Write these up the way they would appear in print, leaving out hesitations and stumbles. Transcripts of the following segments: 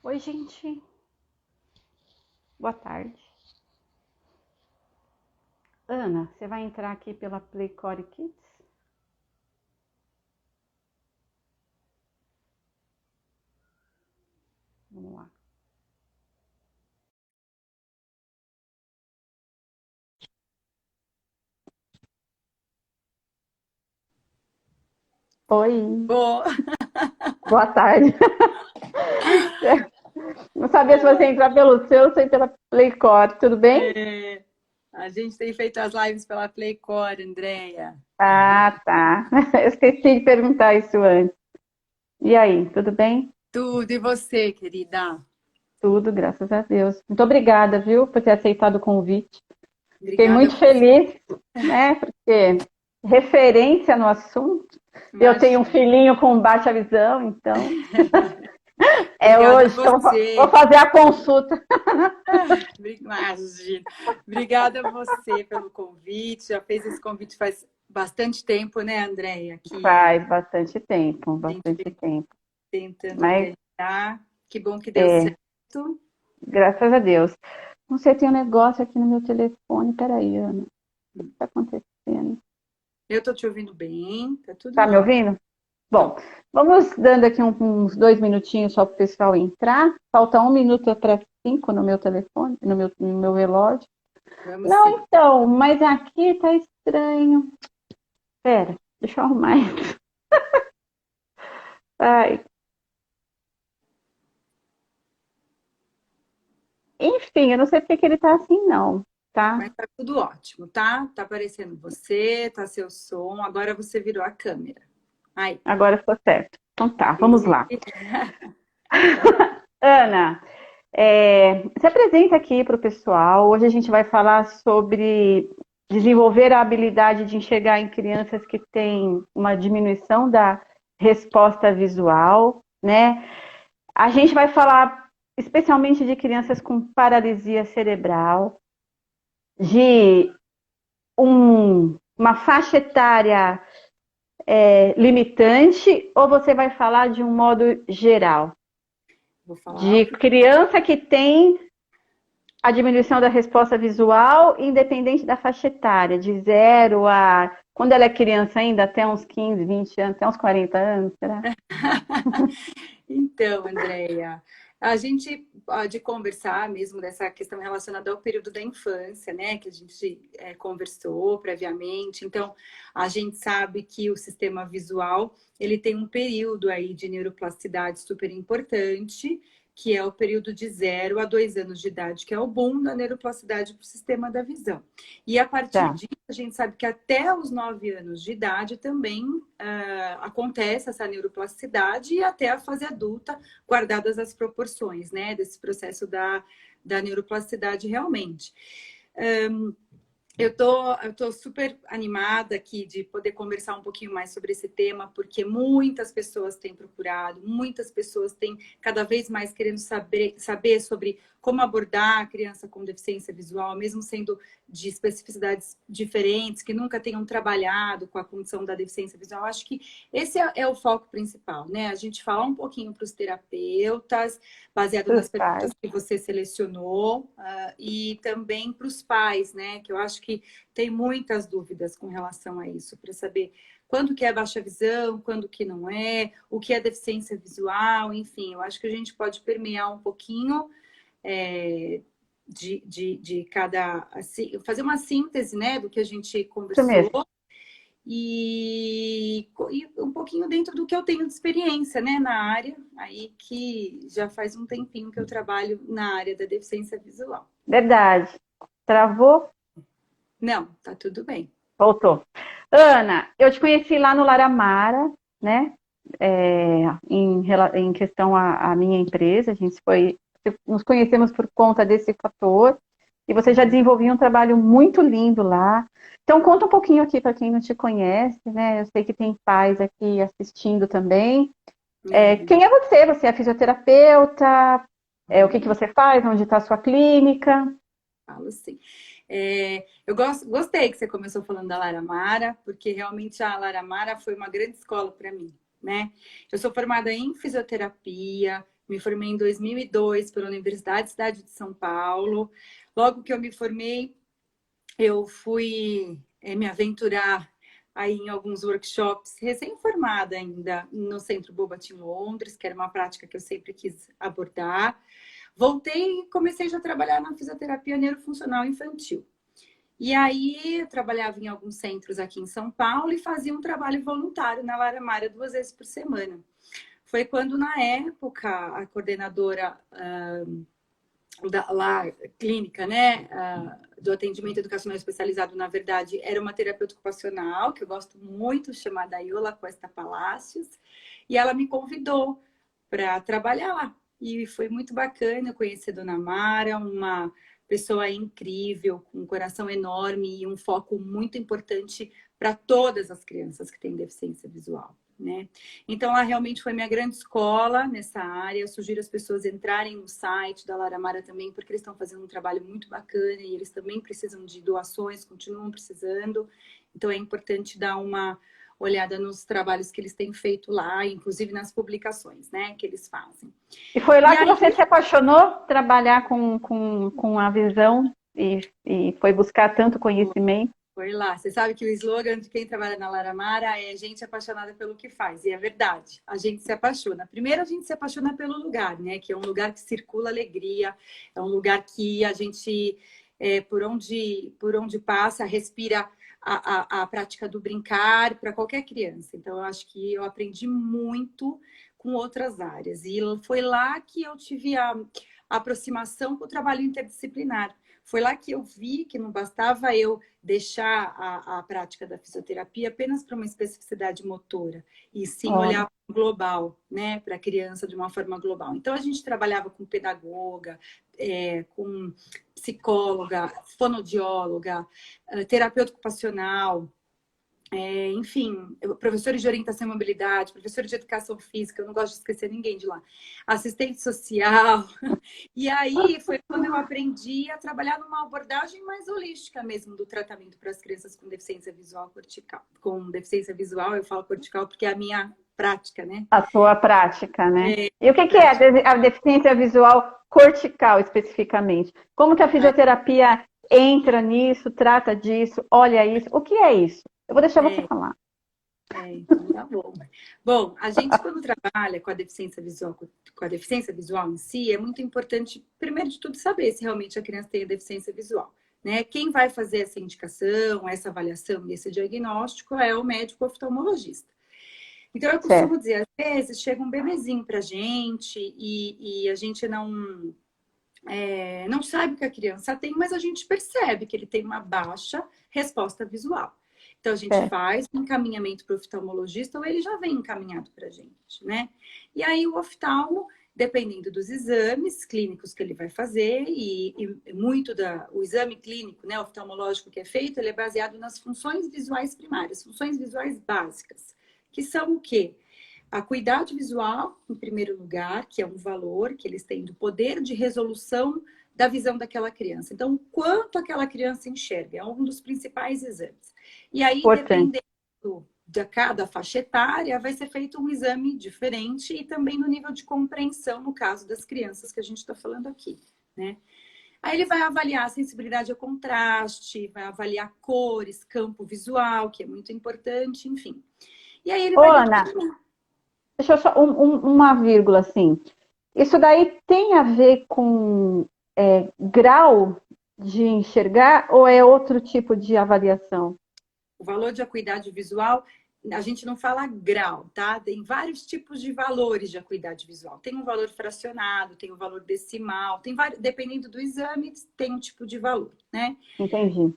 Oi, gente. Boa tarde. Ana, você vai entrar aqui pela Playcore Kids? Vamos lá. Oi, Boa. boa tarde. Não sabia se você entrar pelo seu ou se pela Playcore, tudo bem? É, a gente tem feito as lives pela Playcore, Andréia. Ah, tá. Eu esqueci de perguntar isso antes. E aí, tudo bem? Tudo, e você, querida? Tudo, graças a Deus. Muito obrigada, viu, por ter aceitado o convite. Fiquei Obrigada a muito você. feliz, né, porque referência no assunto. Eu tenho um Imagina. filhinho com baixa visão, então é Obrigada a hoje que eu vou você. fazer a consulta. Imagina. Obrigada a você pelo convite. Já fez esse convite faz bastante tempo, né, Andréia? Que Faz bastante tempo, a gente bastante vem tempo. tentando Mas, organizar. Que bom que deu é, certo. graças a Deus. Não sei, tem um negócio aqui no meu telefone. Peraí, Ana. O que está acontecendo? Eu tô te ouvindo bem, tá tudo Tá me ótimo. ouvindo? Bom, vamos dando aqui uns 2 minutinhos só para o pessoal entrar. Falta 1 minuto para 5 no meu telefone, no meu relógio. Vamos Não, sim. então, mas aqui tá estranho. Pera, deixa eu arrumar isso. Ai, enfim, eu não sei porque que ele tá assim, não, Mas tá? tá tudo ótimo, tá? Tá aparecendo você, tá seu som. Agora você virou a câmera. Aí. Agora ficou certo. Então tá, vamos E- lá. Ana, se apresenta aqui para o pessoal. Hoje a gente vai falar sobre desenvolver a habilidade de enxergar em crianças que têm uma diminuição da resposta visual, né? A gente vai falar especialmente de crianças com paralisia cerebral, de uma faixa etária limitante, ou você vai falar de um modo geral? Vou falar o De que. criança que tem a diminuição da resposta visual, independente da faixa etária, de 0 a. Quando ela é criança ainda, até uns 15, 20 anos, até uns 40 anos, será? Então, Andréia, a gente pode conversar mesmo dessa questão relacionada ao período da infância, né? Que a gente conversou previamente. Então, a gente sabe que o sistema visual ele tem um período aí de neuroplasticidade super importante, que é o período de 0 a 2 anos de idade, que é o boom da neuroplasticidade para o sistema da visão. E a partir Tá. disso, a gente sabe que até os 9 anos de idade também acontece essa neuroplasticidade e até a fase adulta, guardadas as proporções, né, desse processo da neuroplasticidade realmente. Eu tô super animada aqui de poder conversar um pouquinho mais sobre esse tema, porque muitas pessoas têm procurado, muitas pessoas têm cada vez mais querendo saber sobre como abordar a criança com deficiência visual, mesmo sendo de especificidades diferentes, que nunca tenham trabalhado com a condição da deficiência visual. Acho que esse é o foco principal, né? A gente falar um pouquinho para os terapeutas, baseado nas Os perguntas pais. que você selecionou, e também para os pais, né? Que eu acho que tem muitas dúvidas com relação a isso, para saber quando que é baixa visão, quando que não é, o que é deficiência visual, enfim, eu acho que a gente pode permear um pouquinho de cada, assim, fazer uma síntese, né, do que a gente Isso conversou mesmo. e um pouquinho dentro do que eu tenho de experiência, né, na área, aí que já faz um tempinho que eu trabalho na área da deficiência visual. Verdade. Travou? Não, tá tudo bem. Voltou. Ana, eu te conheci lá no Laramara, né? Em questão à minha empresa, a gente nos conhecemos por conta desse fator, e você já desenvolvia um trabalho muito lindo lá. Então, conta um pouquinho aqui para quem não te conhece, né? Eu sei que tem pais aqui assistindo também. É, Quem é você? Você é fisioterapeuta? O que uhum. você faz? Onde está a sua clínica? Falo assim. Eu gostei que você começou falando da Lara Mara, porque realmente a Lara Mara foi uma grande escola para mim, né? Eu sou formada em fisioterapia, Me formei em 2002 pela Universidade Cidade de São Paulo. Logo que eu me formei, eu fui me aventurar aí em alguns workshops, recém-formada ainda, no Centro Bobat em Londres, que era uma prática que eu sempre quis abordar. Voltei e comecei já a trabalhar na fisioterapia neurofuncional infantil. E aí eu trabalhava em alguns centros aqui em São Paulo e fazia um trabalho voluntário na Lara Mara 2 vezes por semana. Foi quando, na época, a coordenadora da clínica, né, do atendimento educacional especializado, na verdade, era uma terapeuta ocupacional, que eu gosto muito, chamada Iola Cuesta Palacios, e ela me convidou para trabalhar lá. E foi muito bacana conhecer a Dona Mara, uma pessoa incrível, com um coração enorme e um foco muito importante para todas as crianças que têm deficiência visual, né? Então, ela realmente foi minha grande escola nessa área. Eu sugiro as pessoas entrarem no site da Lara Mara também, porque eles estão fazendo um trabalho muito bacana e eles também precisam de doações, continuam precisando. Então, é importante dar uma olhada nos trabalhos que eles têm feito lá, inclusive nas publicações, né, que eles fazem. E foi lá E que aí, você se apaixonou trabalhar com a visão e foi buscar tanto conhecimento? foi lá. Você sabe que o slogan de quem trabalha na Lara Mara é gente apaixonada pelo que faz. E é verdade, a gente se apaixona. Primeiro, a gente se apaixona pelo lugar, né? Que é um lugar que circula alegria, é um lugar que a gente, por onde passa, respira a prática do brincar para qualquer criança. Então, eu acho que eu aprendi muito com outras áreas. E foi lá que eu tive a aproximação com o trabalho interdisciplinar. Foi lá que eu vi que não bastava eu deixar a prática da fisioterapia apenas para uma especificidade motora, e sim Olha, olhar para o global, né, para a criança de uma forma global. Então, a gente trabalhava com pedagoga, com psicóloga, fonoaudióloga, terapeuta ocupacional, enfim, professores de orientação e mobilidade, professores de educação física, eu não gosto de esquecer ninguém de lá, assistente social. E aí foi quando eu aprendi a trabalhar numa abordagem mais holística mesmo do tratamento para as crianças com deficiência visual cortical. Com deficiência visual, eu falo cortical porque é a minha prática, né? a sua prática, né? E o que é Prática. a deficiência visual cortical, especificamente? Como que a fisioterapia entra nisso, trata disso, olha isso? O que é isso? Eu vou deixar você falar. Então tá bom. Bom, a gente quando trabalha com a deficiência visual em si, é muito importante, primeiro de tudo, saber se realmente a criança tem a deficiência visual, né? Quem vai fazer essa indicação, essa avaliação e esse diagnóstico é o médico oftalmologista. Então, eu costumo Certo. dizer, às vezes chega um bebezinho pra gente e a gente não sabe o que a criança tem, mas a gente percebe que ele tem uma baixa resposta visual. Então, a gente Certo. faz um encaminhamento para o oftalmologista ou ele já vem encaminhado para a gente, né? E aí, o oftalmo, dependendo dos exames clínicos que ele vai fazer, e muito o exame clínico, né, oftalmológico que é feito, ele é baseado nas funções visuais primárias, funções visuais básicas, que são o quê? A acuidade visual, em primeiro lugar, que é um valor que eles têm do poder de resolução da visão daquela criança. Então, o quanto aquela criança enxerga é um dos principais exames. E aí, Importante. dependendo de cada faixa etária, vai ser feito um exame diferente e também no nível de compreensão, no caso das crianças que a gente está falando aqui, né? Aí ele vai avaliar a sensibilidade ao contraste, vai avaliar cores, campo visual, que é muito importante, enfim. E aí ele Ô, vai Ana, determinar. deixa eu só uma vírgula assim. Isso daí tem a ver com grau de enxergar ou é outro tipo de avaliação? O valor de acuidade visual, a gente não fala grau, tá? Tem vários tipos de valores de acuidade visual. Tem um valor fracionado, tem um valor decimal, tem vários, dependendo do exame, tem um tipo de valor, né? Entendi.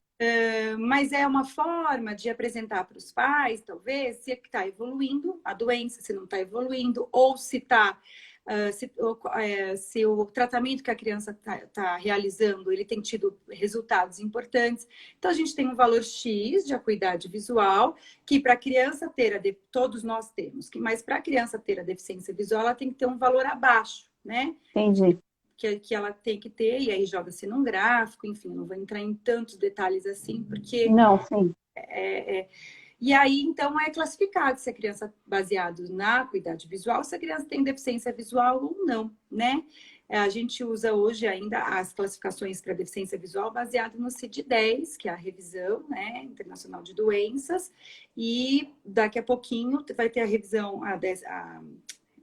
Mas é uma forma de apresentar para os pais, talvez, se está evoluindo a doença, se não está evoluindo, ou se está se o tratamento que a criança está realizando, ele tem tido resultados importantes. Então, a gente tem um valor X de acuidade visual, que para a criança ter, todos nós temos, mas para a criança ter a deficiência visual, ela tem que ter um valor abaixo, né? Entendi. Que ela tem que ter, e aí joga-se num gráfico, enfim, não vou entrar em tantos detalhes assim, porque Não, sim. E aí, então, é classificado se a criança, baseado na acuidade visual, se a criança tem deficiência visual ou não, né? A gente usa hoje ainda as classificações para deficiência visual baseado no CID-10, que é a revisão, né, internacional de doenças, e daqui a pouquinho vai ter a revisão, a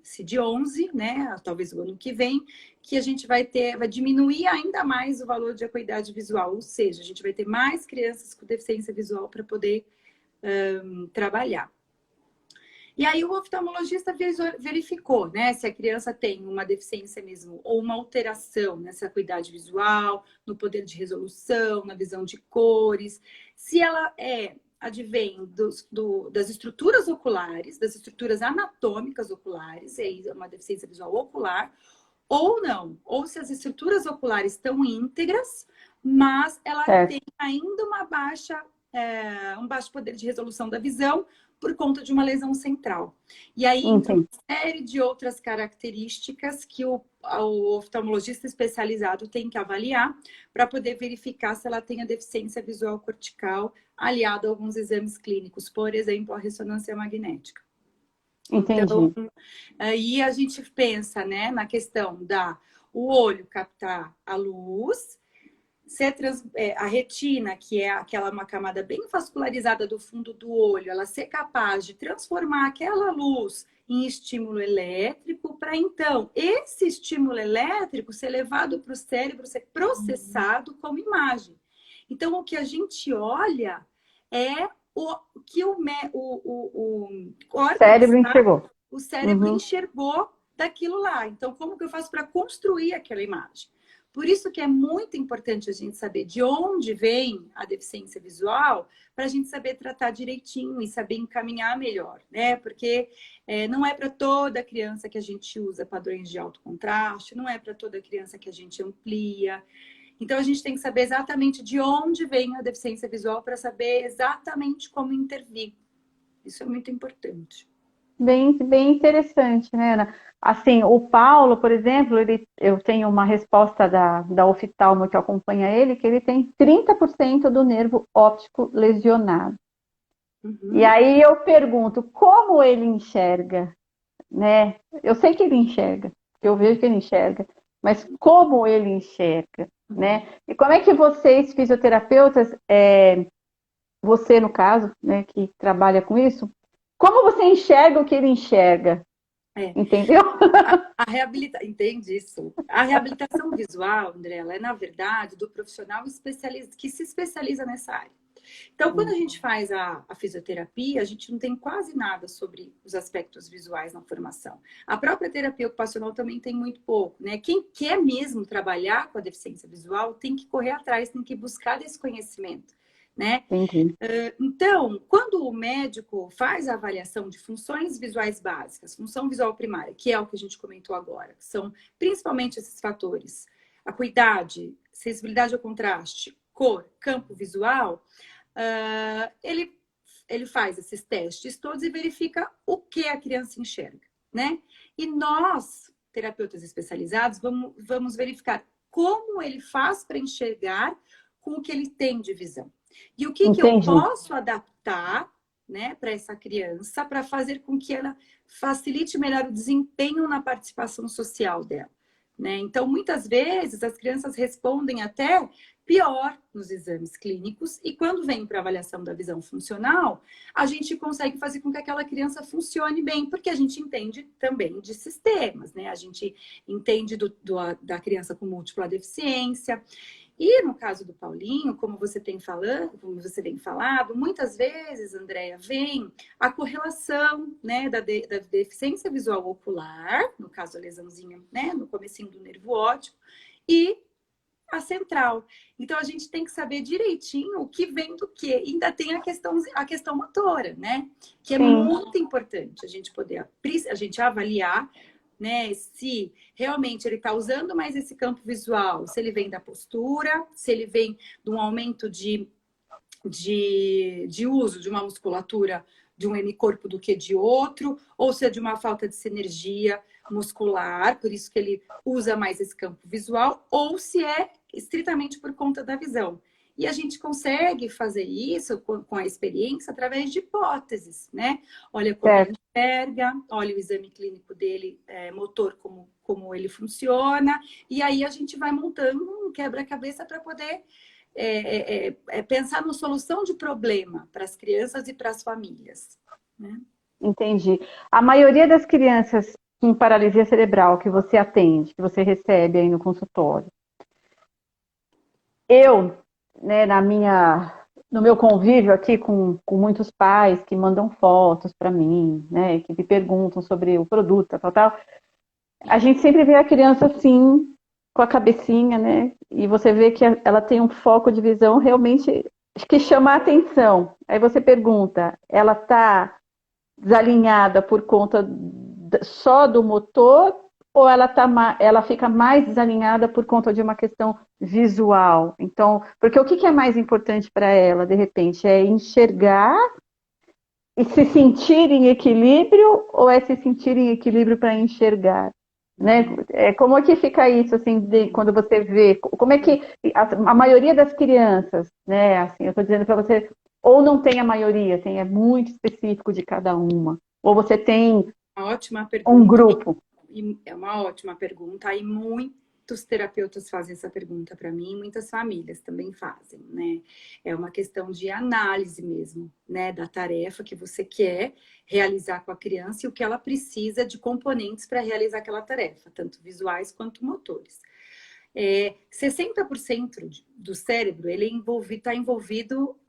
CID-11, né, talvez o ano que vem, que a gente vai diminuir ainda mais o valor de acuidade visual, ou seja, a gente vai ter mais crianças com deficiência visual para poder trabalhar. E aí o oftalmologista verificou, né, se a criança tem uma deficiência mesmo ou uma alteração nessa acuidade visual, no poder de resolução, na visão de cores, se ela advém das estruturas oculares, das estruturas anatômicas oculares, é uma deficiência visual ocular, ou não, ou se as estruturas oculares estão íntegras, mas ela tem ainda um baixo poder de resolução da visão por conta de uma lesão central. E aí entra uma série de outras características que o oftalmologista especializado tem que avaliar para poder verificar se ela tem a deficiência visual cortical aliada a alguns exames clínicos, por exemplo, a ressonância magnética. Entendi. Então, aí a gente pensa, né, na questão o olho captar a luz, a retina, que é uma camada bem vascularizada do fundo do olho, ela ser capaz de transformar aquela luz em estímulo elétrico, para então esse estímulo elétrico ser levado para o cérebro, ser processado como imagem. Então, o que a gente olha é o que o cérebro enxergou. O cérebro enxergou daquilo lá. Então, como que eu faço para construir aquela imagem? Por isso que é muito importante a gente saber de onde vem a deficiência visual, para a gente saber tratar direitinho e saber encaminhar melhor, né? Porque não é para toda criança que a gente usa padrões de alto contraste, não é para toda criança que a gente amplia. Então, a gente tem que saber exatamente de onde vem a deficiência visual para saber exatamente como intervir. Isso é muito importante. Bem, bem interessante, né, Ana? Assim, o Paulo, por exemplo, eu tenho uma resposta da oftalmo que acompanha ele, que ele tem 30% do nervo óptico lesionado. E aí eu pergunto, como ele enxerga, né? Eu sei que ele enxerga, eu vejo que ele enxerga, mas como ele enxerga, né? E como é que vocês, fisioterapeutas, você no caso, né, que trabalha com isso, como você enxerga o que ele enxerga? Entendeu? Entende isso? A reabilitação visual, André, ela é, na verdade, do profissional que se especializa nessa área. Então, quando a gente faz a fisioterapia, a gente não tem quase nada sobre os aspectos visuais na formação. A própria terapia ocupacional também tem muito pouco, né? Quem quer mesmo trabalhar com a deficiência visual tem que correr atrás, tem que buscar desse conhecimento, né? Entendi. Então, quando o médico faz a avaliação de funções visuais básicas, função visual primária, que é o que a gente comentou agora, que são principalmente esses fatores, acuidade, sensibilidade ao contraste, cor, campo visual, ele faz esses testes todos e verifica o que a criança enxerga, né? E nós, terapeutas especializados, vamos verificar como ele faz para enxergar com o que ele tem de visão. E o que eu posso adaptar, né, para essa criança, para fazer com que ela facilite melhor o desempenho na participação social dela, né? Então, muitas vezes, as crianças respondem até pior nos exames clínicos e quando vem para a avaliação da visão funcional, a gente consegue fazer com que aquela criança funcione bem, porque a gente entende também de sistemas, né? A gente entende da criança com múltipla deficiência. E no caso do Paulinho, como você vem falado, muitas vezes, Andréia, vem a correlação, né, da deficiência visual ocular, no caso a lesãozinha, né, no comecinho do nervo óptico, e a central. Então, a gente tem que saber direitinho o que vem do que. Ainda tem a questão motora, né? Que é muito importante a gente avaliar, né, se realmente ele está usando mais esse campo visual, se ele vem da postura, se ele vem de um aumento de uso de uma musculatura de um hemicorpo do que de outro, ou se é de uma falta de sinergia muscular, por isso que ele usa mais esse campo visual, ou se é estritamente por conta da visão. E a gente consegue fazer isso com a experiência através de hipóteses, né? Olha como ele enxerga, olha o exame clínico dele, motor, como ele funciona, e aí a gente vai montando um quebra-cabeça para poder pensar na solução de problema para as crianças e para as famílias, né? Entendi. A maioria das crianças com paralisia cerebral que você atende, que você recebe aí no consultório, eu, né, no meu convívio aqui com muitos pais que mandam fotos para mim, né, que me perguntam sobre o produto, tal, a gente sempre vê a criança assim, com a cabecinha, né, e você vê que ela tem um foco de visão realmente que chama a atenção. Aí você pergunta, ela está desalinhada por conta só do motor ou ela fica mais desalinhada por conta de uma questão visual? Então, porque o que é mais importante para ela, de repente, é enxergar e se sentir em equilíbrio ou é se sentir em equilíbrio para enxergar? Né? Como é que fica isso, assim, quando você vê? Como é que a maioria das crianças, né? Assim, eu estou dizendo para você, ou não tem a maioria, assim, é muito específico de cada uma. Ou você tem Ótima um pergunta. grupo. É uma ótima pergunta. E muitos terapeutas fazem essa pergunta para mim, muitas famílias também fazem, né? É uma questão de análise mesmo, né? Da tarefa que você quer realizar com a criança e o que ela precisa de componentes para realizar aquela tarefa, tanto visuais quanto motores. 60% do cérebro ele está envolvido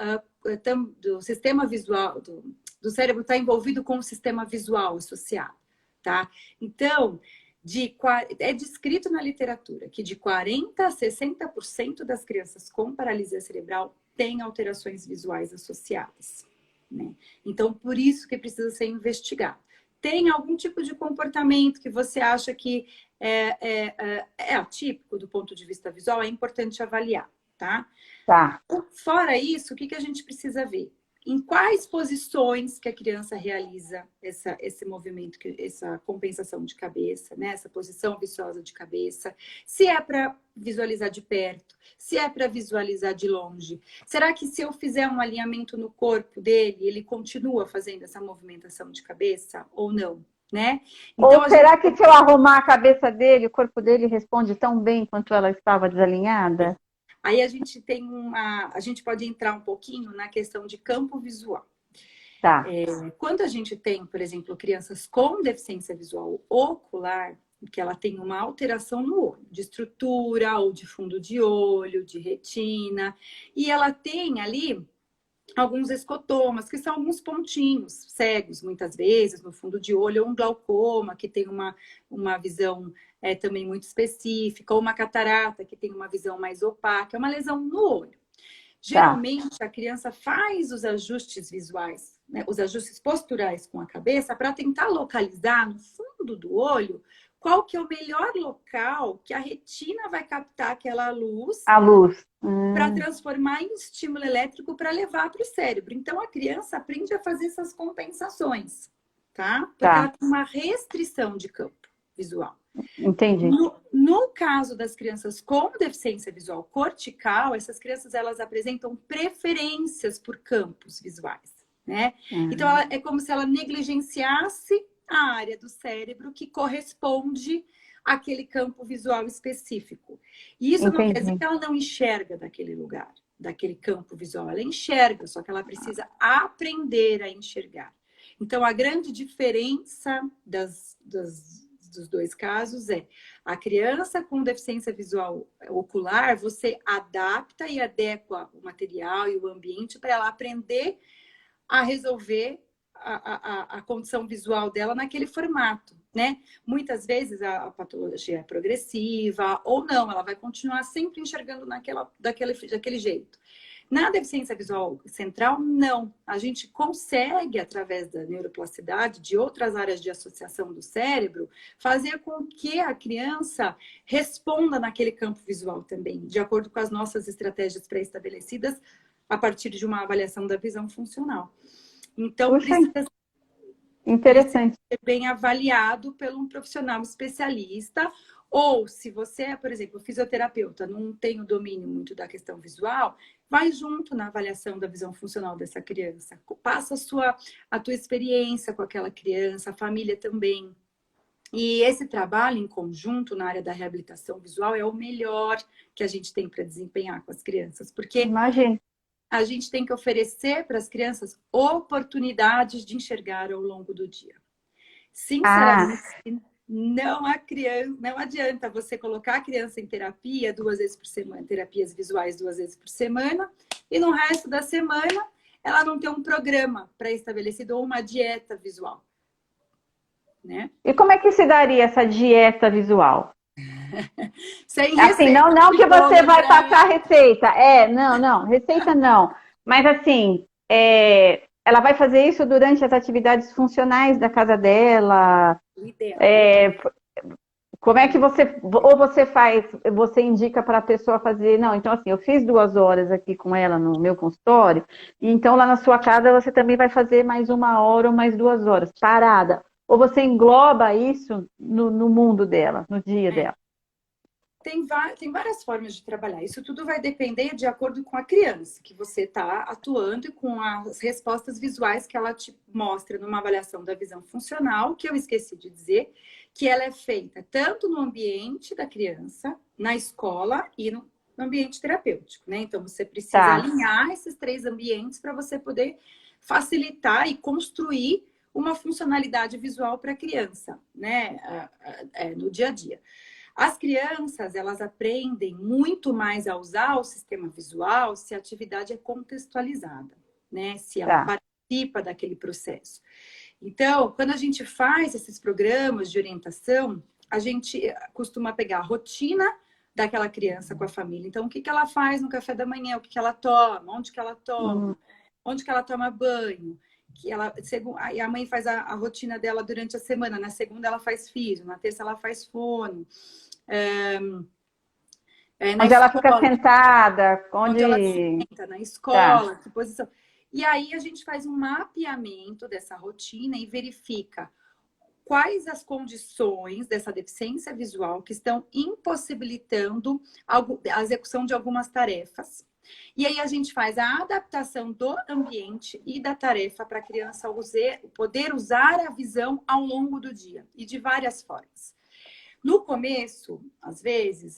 do sistema visual do cérebro está envolvido com o sistema visual associado, tá? Então, é descrito na literatura que de 40% a 60% das crianças com paralisia cerebral têm alterações visuais associadas, né? Então, por isso que precisa ser investigado. Tem algum tipo de comportamento que você acha que é atípico do ponto de vista visual, é importante avaliar, tá? Tá. Fora isso, o que a gente precisa ver? Em quais posições que a criança realiza esse movimento, essa compensação de cabeça, né? Essa posição viçosa de cabeça, se é para visualizar de perto, se é para visualizar de longe. Será que se eu fizer um alinhamento no corpo dele, ele continua fazendo essa movimentação de cabeça ou não, né? Então, Ou será que se eu arrumar a cabeça dele, o corpo dele responde tão bem quanto ela estava desalinhada? Aí a gente a gente pode entrar um pouquinho na questão de campo visual. Tá. Quando a gente tem, por exemplo, crianças com deficiência visual ocular, que ela tem uma alteração no olho, de estrutura ou de fundo de olho, de retina, e ela tem ali alguns escotomas, que são alguns pontinhos cegos, muitas vezes, no fundo de olho, ou um glaucoma, que tem uma visão também muito específica, ou uma catarata, que tem uma visão mais opaca, é uma lesão no olho. Geralmente, a criança faz os ajustes visuais, né, os ajustes posturais com a cabeça para tentar localizar no fundo do olho qual que é o melhor local que a retina vai captar aquela luz. A luz. Para transformar em estímulo elétrico para levar para o cérebro. Então, a criança aprende a fazer essas compensações, tá? Porque ela tem uma restrição de campo visual. Entendi. No caso das crianças com deficiência visual cortical, essas crianças elas apresentam preferências por campos visuais, né? Então, é como se ela negligenciasse a área do cérebro que corresponde àquele campo visual específico. E isso não quer dizer que ela não enxerga daquele lugar, daquele campo visual. Ela enxerga, só que ela precisa aprender a enxergar. Então, a grande diferença dos dois casos é a criança com deficiência visual ocular, você adapta e adequa o material e o ambiente para ela aprender a resolver a condição visual dela naquele formato, né? Muitas vezes a patologia é progressiva ou não, ela vai continuar sempre enxergando daquele jeito. Na deficiência visual central, não. A gente consegue, através da neuroplasticidade, de outras áreas de associação do cérebro, fazer com que a criança responda naquele campo visual também, de acordo com as nossas estratégias pré-estabelecidas, a partir de uma avaliação da visão funcional. Então, precisa interessante. ser bem avaliado por um profissional especialista Ou se você é, por exemplo, fisioterapeuta, não tem o domínio muito da questão visual, vai junto na avaliação da visão funcional dessa criança. Passa a tua experiência com aquela criança, a família também. E esse trabalho em conjunto na área da reabilitação visual é o melhor que a gente tem para desempenhar com as crianças, porque Imagina. a gente tem que oferecer para as crianças oportunidades de enxergar ao longo do dia. Sinceramente, não adianta você colocar a criança em terapia 2 vezes por semana, terapias visuais 2 vezes por semana, e no resto da semana ela não tem um programa pré-estabelecido ou uma dieta visual. Né? E como é que se daria essa dieta visual? Sem assim, receita, não que você vai passar receita. Não, receita não. Mas assim, ela vai fazer isso durante as atividades funcionais da casa dela. Como é que você indica para a pessoa fazer? Não, então assim, eu fiz 2 horas aqui com ela no meu consultório, e então lá na sua casa você também vai fazer mais 1 hora ou mais 2 horas, parada. Ou você engloba isso no mundo dela, no dia dela? Tem várias formas de trabalhar. Isso tudo vai depender de acordo com a criança que você está atuando e com as respostas visuais que ela te mostra numa avaliação da visão funcional, que eu esqueci de dizer, que ela é feita tanto no ambiente da criança, na escola e no ambiente terapêutico, né? Então, você precisa alinhar esses 3 ambientes para você poder facilitar e construir uma funcionalidade visual para a criança, né? No dia a dia. As crianças, elas aprendem muito mais a usar o sistema visual se a atividade é contextualizada, né? Se ela participa daquele processo. Então, quando a gente faz esses programas de orientação, a gente costuma pegar a rotina daquela criança com a família. Então, o que ela faz no café da manhã, o que ela toma, onde que ela toma, onde que ela toma banho. E a mãe faz a rotina dela durante a semana. Na segunda ela faz físio, na terça ela faz fono. Onde ela fica sentada, onde ela senta, na escola, que posição. E aí a gente faz um mapeamento dessa rotina e verifica quais as condições dessa deficiência visual que estão impossibilitando a execução de algumas tarefas. E aí a gente faz a adaptação do ambiente e da tarefa para a criança poder usar a visão ao longo do dia e de várias formas. No começo, às vezes,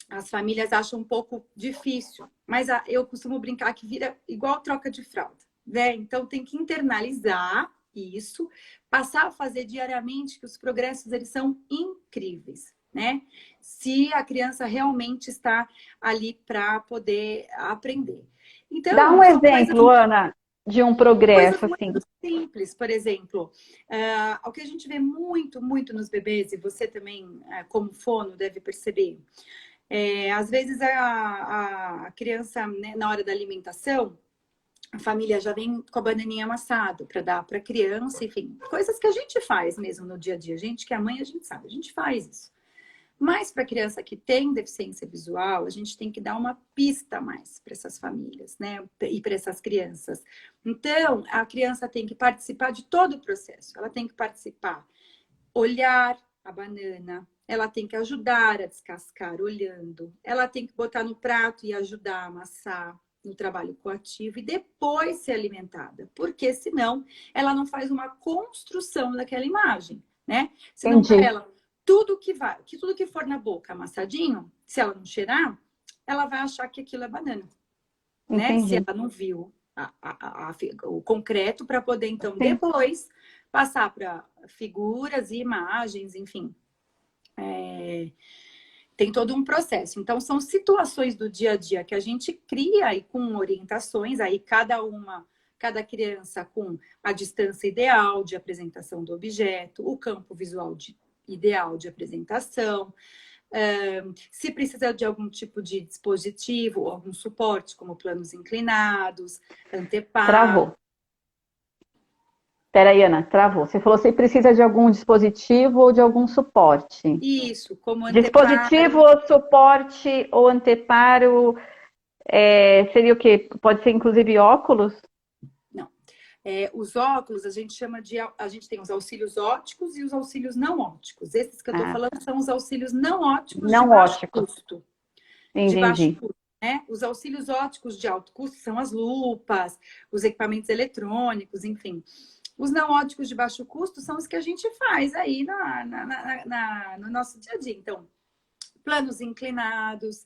as famílias acham um pouco difícil, mas eu costumo brincar que vira igual troca de fralda, né? Então tem que internalizar isso, passar a fazer diariamente, que os progressos eles são incríveis, né? Se a criança realmente está ali para poder aprender. Então, dá um exemplo, Ana, de um progresso assim. Muito simples, por exemplo, o que a gente vê muito, muito nos bebês, e você também, como fono, deve perceber. Às vezes a criança, né, na hora da alimentação, a família já vem com a bananinha amassada para dar para a criança, enfim, coisas que a gente faz mesmo no dia a dia. A gente que é mãe, a gente sabe, a gente faz isso. Mas para a criança que tem deficiência visual, a gente tem que dar uma pista a mais para essas famílias, né? E para essas crianças. Então, a criança tem que participar de todo o processo. Ela tem que participar, olhar a banana, ela tem que ajudar a descascar olhando, ela tem que botar no prato e ajudar a amassar no trabalho coativo e depois ser alimentada, porque senão ela não faz uma construção daquela imagem, né? Senão para ela tudo que for na boca amassadinho, se ela não cheirar, ela vai achar que aquilo é banana, né? Se ela não viu o concreto para poder então depois passar para figuras e imagens, enfim. Tem todo um processo. Então, são situações do dia a dia que a gente cria e com orientações, aí cada criança com a distância ideal de apresentação do objeto, o campo visual ideal de apresentação, se precisa de algum tipo de dispositivo ou algum suporte, como planos inclinados, anteparo. Travou. Peraí, Ana, travou. Você falou que precisa de algum dispositivo ou de algum suporte. Isso, como anteparo. Dispositivo ou suporte ou anteparo seria o quê? Pode ser inclusive óculos? Não. Os óculos, a gente chama a gente tem os auxílios ópticos e os auxílios não ópticos. Esses que eu estou falando são os auxílios não ópticos de Não baixo óptico. custo. De baixo Entendi. custo, né? Os auxílios ópticos de alto custo são as lupas, os equipamentos eletrônicos, enfim. Os não ópticos de baixo custo são os que a gente faz aí no nosso dia a dia. Então, planos inclinados,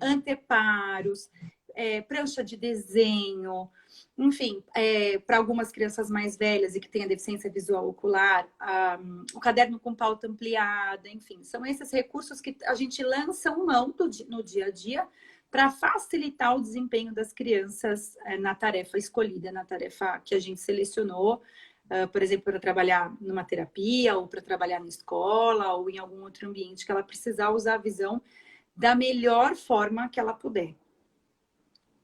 anteparos, prancha de desenho, enfim, para algumas crianças mais velhas e que têm a deficiência visual ocular, o caderno com pauta ampliada, enfim, são esses recursos que a gente lança mão no dia a dia para facilitar o desempenho das crianças na tarefa escolhida, na tarefa que a gente selecionou, por exemplo, para trabalhar numa terapia, ou para trabalhar na escola, ou em algum outro ambiente que ela precisar usar a visão da melhor forma que ela puder.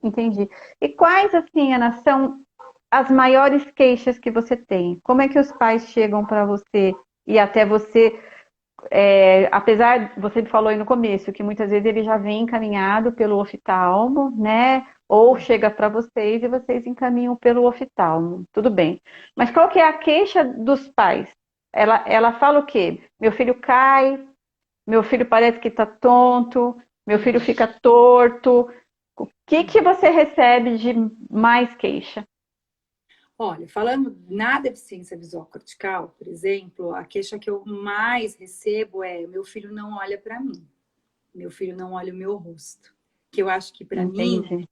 Entendi. E quais, assim, Ana, são as maiores queixas que você tem? Como é que os pais chegam para você e até você, apesar, você falou aí no começo, que muitas vezes ele já vem encaminhado pelo oftalmo, né? Ou chega para vocês e vocês encaminham pelo oftalmo. Tudo bem. Mas qual que é a queixa dos pais? Ela fala o quê? Meu filho cai, meu filho parece que está tonto, meu filho fica torto. O que você recebe de mais queixa? Olha, falando na deficiência visual cortical, por exemplo, a queixa que eu mais recebo é: meu filho não olha para mim, meu filho não olha o meu rosto. Que eu acho que para mim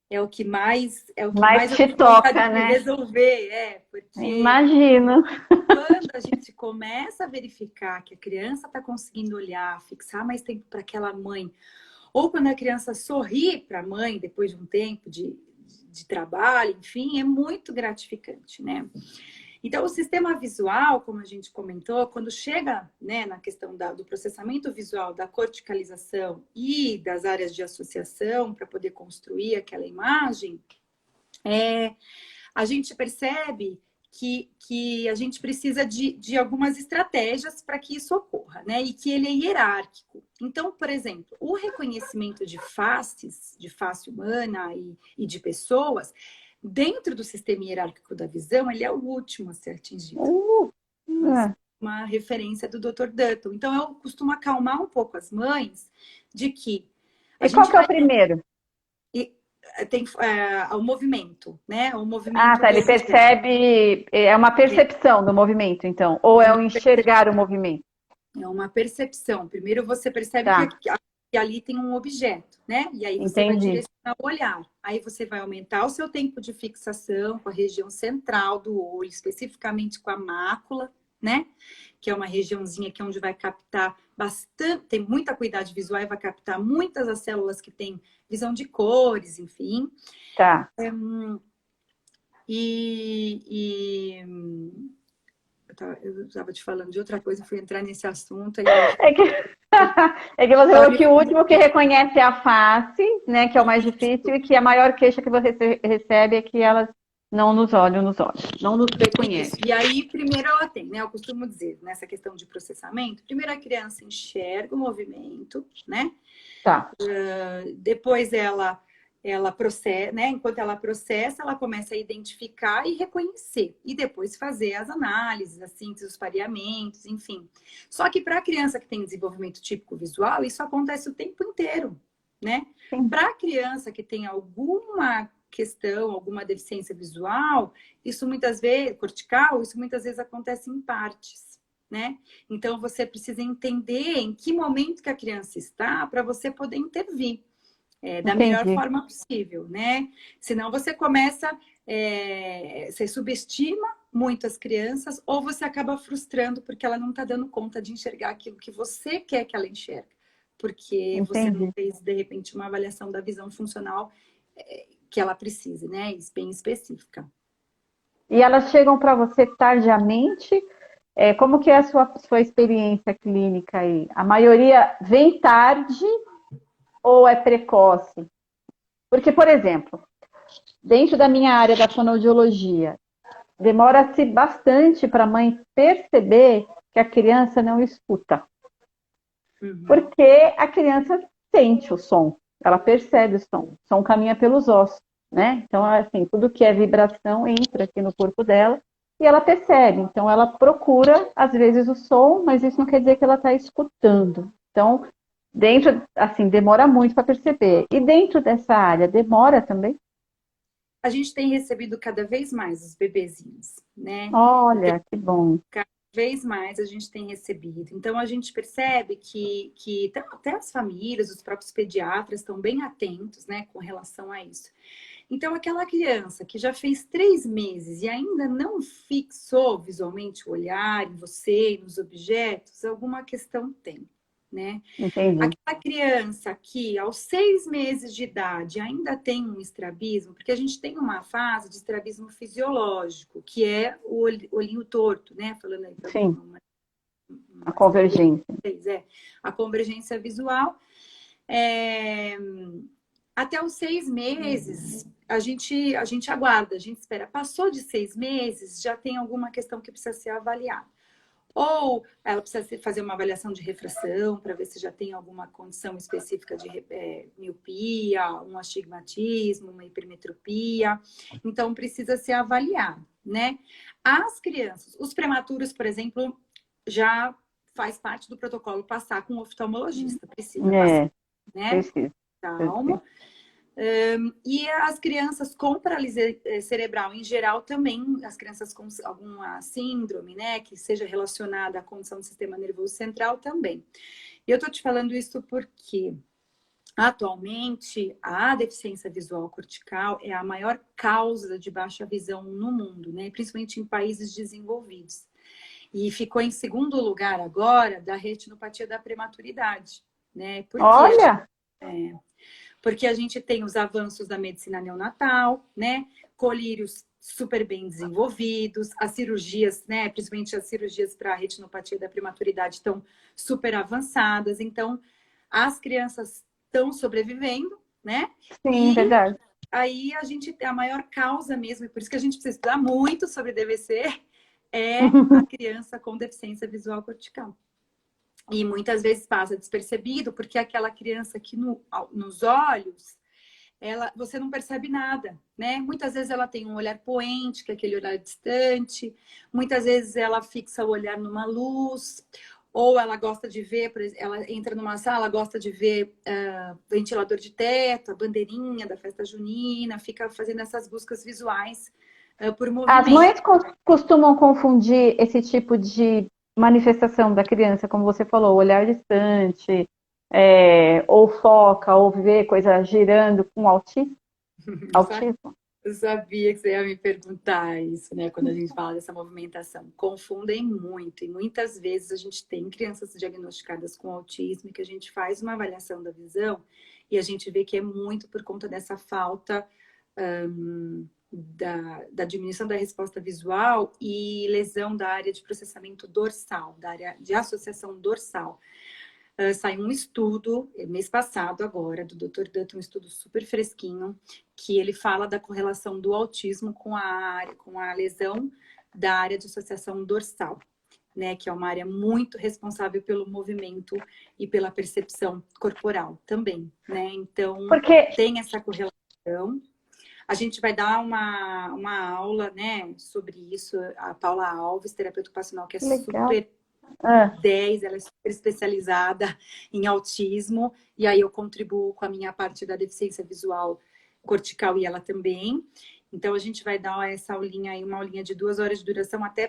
é o que mais eu te tenho toca, vontade de né? resolver, porque Imagino. quando a gente começa a verificar que a criança está conseguindo olhar, fixar mais tempo para aquela mãe, ou quando a criança sorri para a mãe depois de um tempo de trabalho, enfim, é muito gratificante, né? Então, o sistema visual, como a gente comentou, quando chega, né, na questão do processamento visual, da corticalização e das áreas de associação para poder construir aquela imagem, a gente percebe que a gente precisa de algumas estratégias para que isso ocorra, né? E que ele é hierárquico. Então, por exemplo, o reconhecimento de faces, de face humana e de pessoas, dentro do sistema hierárquico da visão, ele é o último a ser atingido. Uma referência do Dr. Dutton. Então, eu costumo acalmar um pouco as mães de que E qual que é o primeiro? Tem o movimento, né? O movimento Ele percebe, é uma percepção do movimento, então, ou é o enxergar o movimento? É uma percepção. Primeiro você percebe que ali tem um objeto, né? E aí você vai direcionar o olhar. Aí você vai aumentar o seu tempo de fixação com a região central do olho, especificamente com a mácula, né? Que é uma regiãozinha que é onde vai captar bastante, tem muita acuidade visual e vai captar muitas das células que têm visão de cores, enfim. Tá. Eu estava te falando de outra coisa, fui entrar nesse assunto. É que você falou que o último que reconhece é a face, né? Que é o mais difícil, e que a maior queixa que você recebe é que elas não nos olham nos olhos, não nos reconhecem. E aí, primeiro ela tem, né? Eu costumo dizer, nessa questão de processamento, primeiro a criança enxerga o movimento, né? Tá. Depois ela processa, né? Enquanto ela processa, ela começa a identificar e reconhecer. E depois fazer as análises, a síntese, os pareamentos, enfim. Só que para a criança que tem desenvolvimento típico visual, isso acontece o tempo inteiro, né? Para a criança que tem alguma questão, alguma deficiência visual, isso muitas vezes, cortical, isso muitas vezes acontece em partes, né? Então, você precisa entender em que momento que a criança está para você poder intervir. Da melhor forma possível, né? Senão você começa, você subestima muito as crianças ou você acaba frustrando porque ela não está dando conta de enxergar aquilo que você quer que ela enxergue. Porque você não fez, de repente, uma avaliação da visão funcional que ela precise, né? Bem específica. E elas chegam para você tardiamente? Como que é a sua experiência clínica aí? A maioria vem tarde ou é precoce? Porque, por exemplo, dentro da minha área da fonoaudiologia, demora-se bastante para a mãe perceber que a criança não escuta. Porque a criança sente o som, ela percebe o som caminha pelos ossos. né? Então, assim, tudo que é vibração entra aqui no corpo dela e ela percebe. Então, ela procura, às vezes, o som, mas isso não quer dizer que ela está escutando. Então, dentro, assim, demora muito para perceber. E dentro dessa área, demora também? A gente tem recebido cada vez mais os bebezinhos, né? Olha, que bom. Cada vez mais a gente tem recebido. Então, a gente percebe que até as famílias, os próprios pediatras estão bem atentos, né, com relação a isso. Então, aquela criança que já fez 3 meses e ainda não fixou visualmente o olhar em você e nos objetos, alguma questão tem, né? Entendi. Aquela criança que aos 6 meses de idade ainda tem um estrabismo, porque a gente tem uma fase de estrabismo fisiológico, que é o olhinho torto, né? Falando aí para Sim, a uma convergência. a convergência visual. É, até os 6 meses, a gente aguarda, a gente espera. Passou de 6 meses, já tem alguma questão que precisa ser avaliada. Ou ela precisa fazer uma avaliação de refração para ver se já tem alguma condição específica de miopia, um astigmatismo, uma hipermetropia. Então, precisa ser avaliado, né? As crianças, os prematuros, por exemplo, já faz parte do protocolo passar com o oftalmologista. Precisa passar, É, né? preciso. Calma. E as crianças com paralisia cerebral, em geral, também, as crianças com alguma síndrome, né, que seja relacionada à condição do sistema nervoso central também. E eu tô te falando isso porque, atualmente, a deficiência visual cortical é a maior causa de baixa visão no mundo, né, principalmente em países desenvolvidos. E ficou em segundo lugar agora da retinopatia da prematuridade, né, Olha, porque a gente tem os avanços da medicina neonatal, né? Colírios super bem desenvolvidos, as cirurgias, né? Principalmente as cirurgias para a retinopatia da prematuridade estão super avançadas. Então, as crianças estão sobrevivendo, né? sim, E verdade. aí a gente tem a maior causa mesmo, e por isso que a gente precisa estudar muito sobre DVC, é a criança com deficiência visual cortical. E muitas vezes passa despercebido, porque aquela criança que nos olhos, você não percebe nada, né? Muitas vezes ela tem um olhar poente, que é aquele olhar distante. Muitas vezes ela fixa o olhar numa luz. Ou ela gosta de ver, por exemplo, ela entra numa sala, gosta de ver ventilador de teto, a bandeirinha da festa junina, fica fazendo essas buscas visuais por As movimento. mães costumam confundir esse tipo de manifestação da criança, como você falou, olhar distante, ou foca, ou ver coisa girando com autismo. Autismo? Eu sabia que você ia me perguntar isso, né? Quando a gente fala dessa movimentação. Confundem muito. E muitas vezes a gente tem crianças diagnosticadas com autismo e que a gente faz uma avaliação da visão e a gente vê que é muito por conta dessa falta da diminuição da resposta visual e lesão da área de processamento dorsal, da área de associação dorsal. Saiu um estudo, mês passado agora, do Dr. Dutton, um estudo super fresquinho, que ele fala da correlação do autismo com a lesão da área de associação dorsal, né? Que é uma área muito responsável pelo movimento e pela percepção corporal também, né? Então, Porque. tem essa correlação. A gente vai dar uma aula, né, sobre isso. A Paula Alves, terapeuta ocupacional, que é Legal. super 10, ela é super especializada em autismo, e aí eu contribuo com a minha parte da deficiência visual cortical e ela também. Então a gente vai dar essa aulinha aí, uma aulinha de 2 horas de duração, até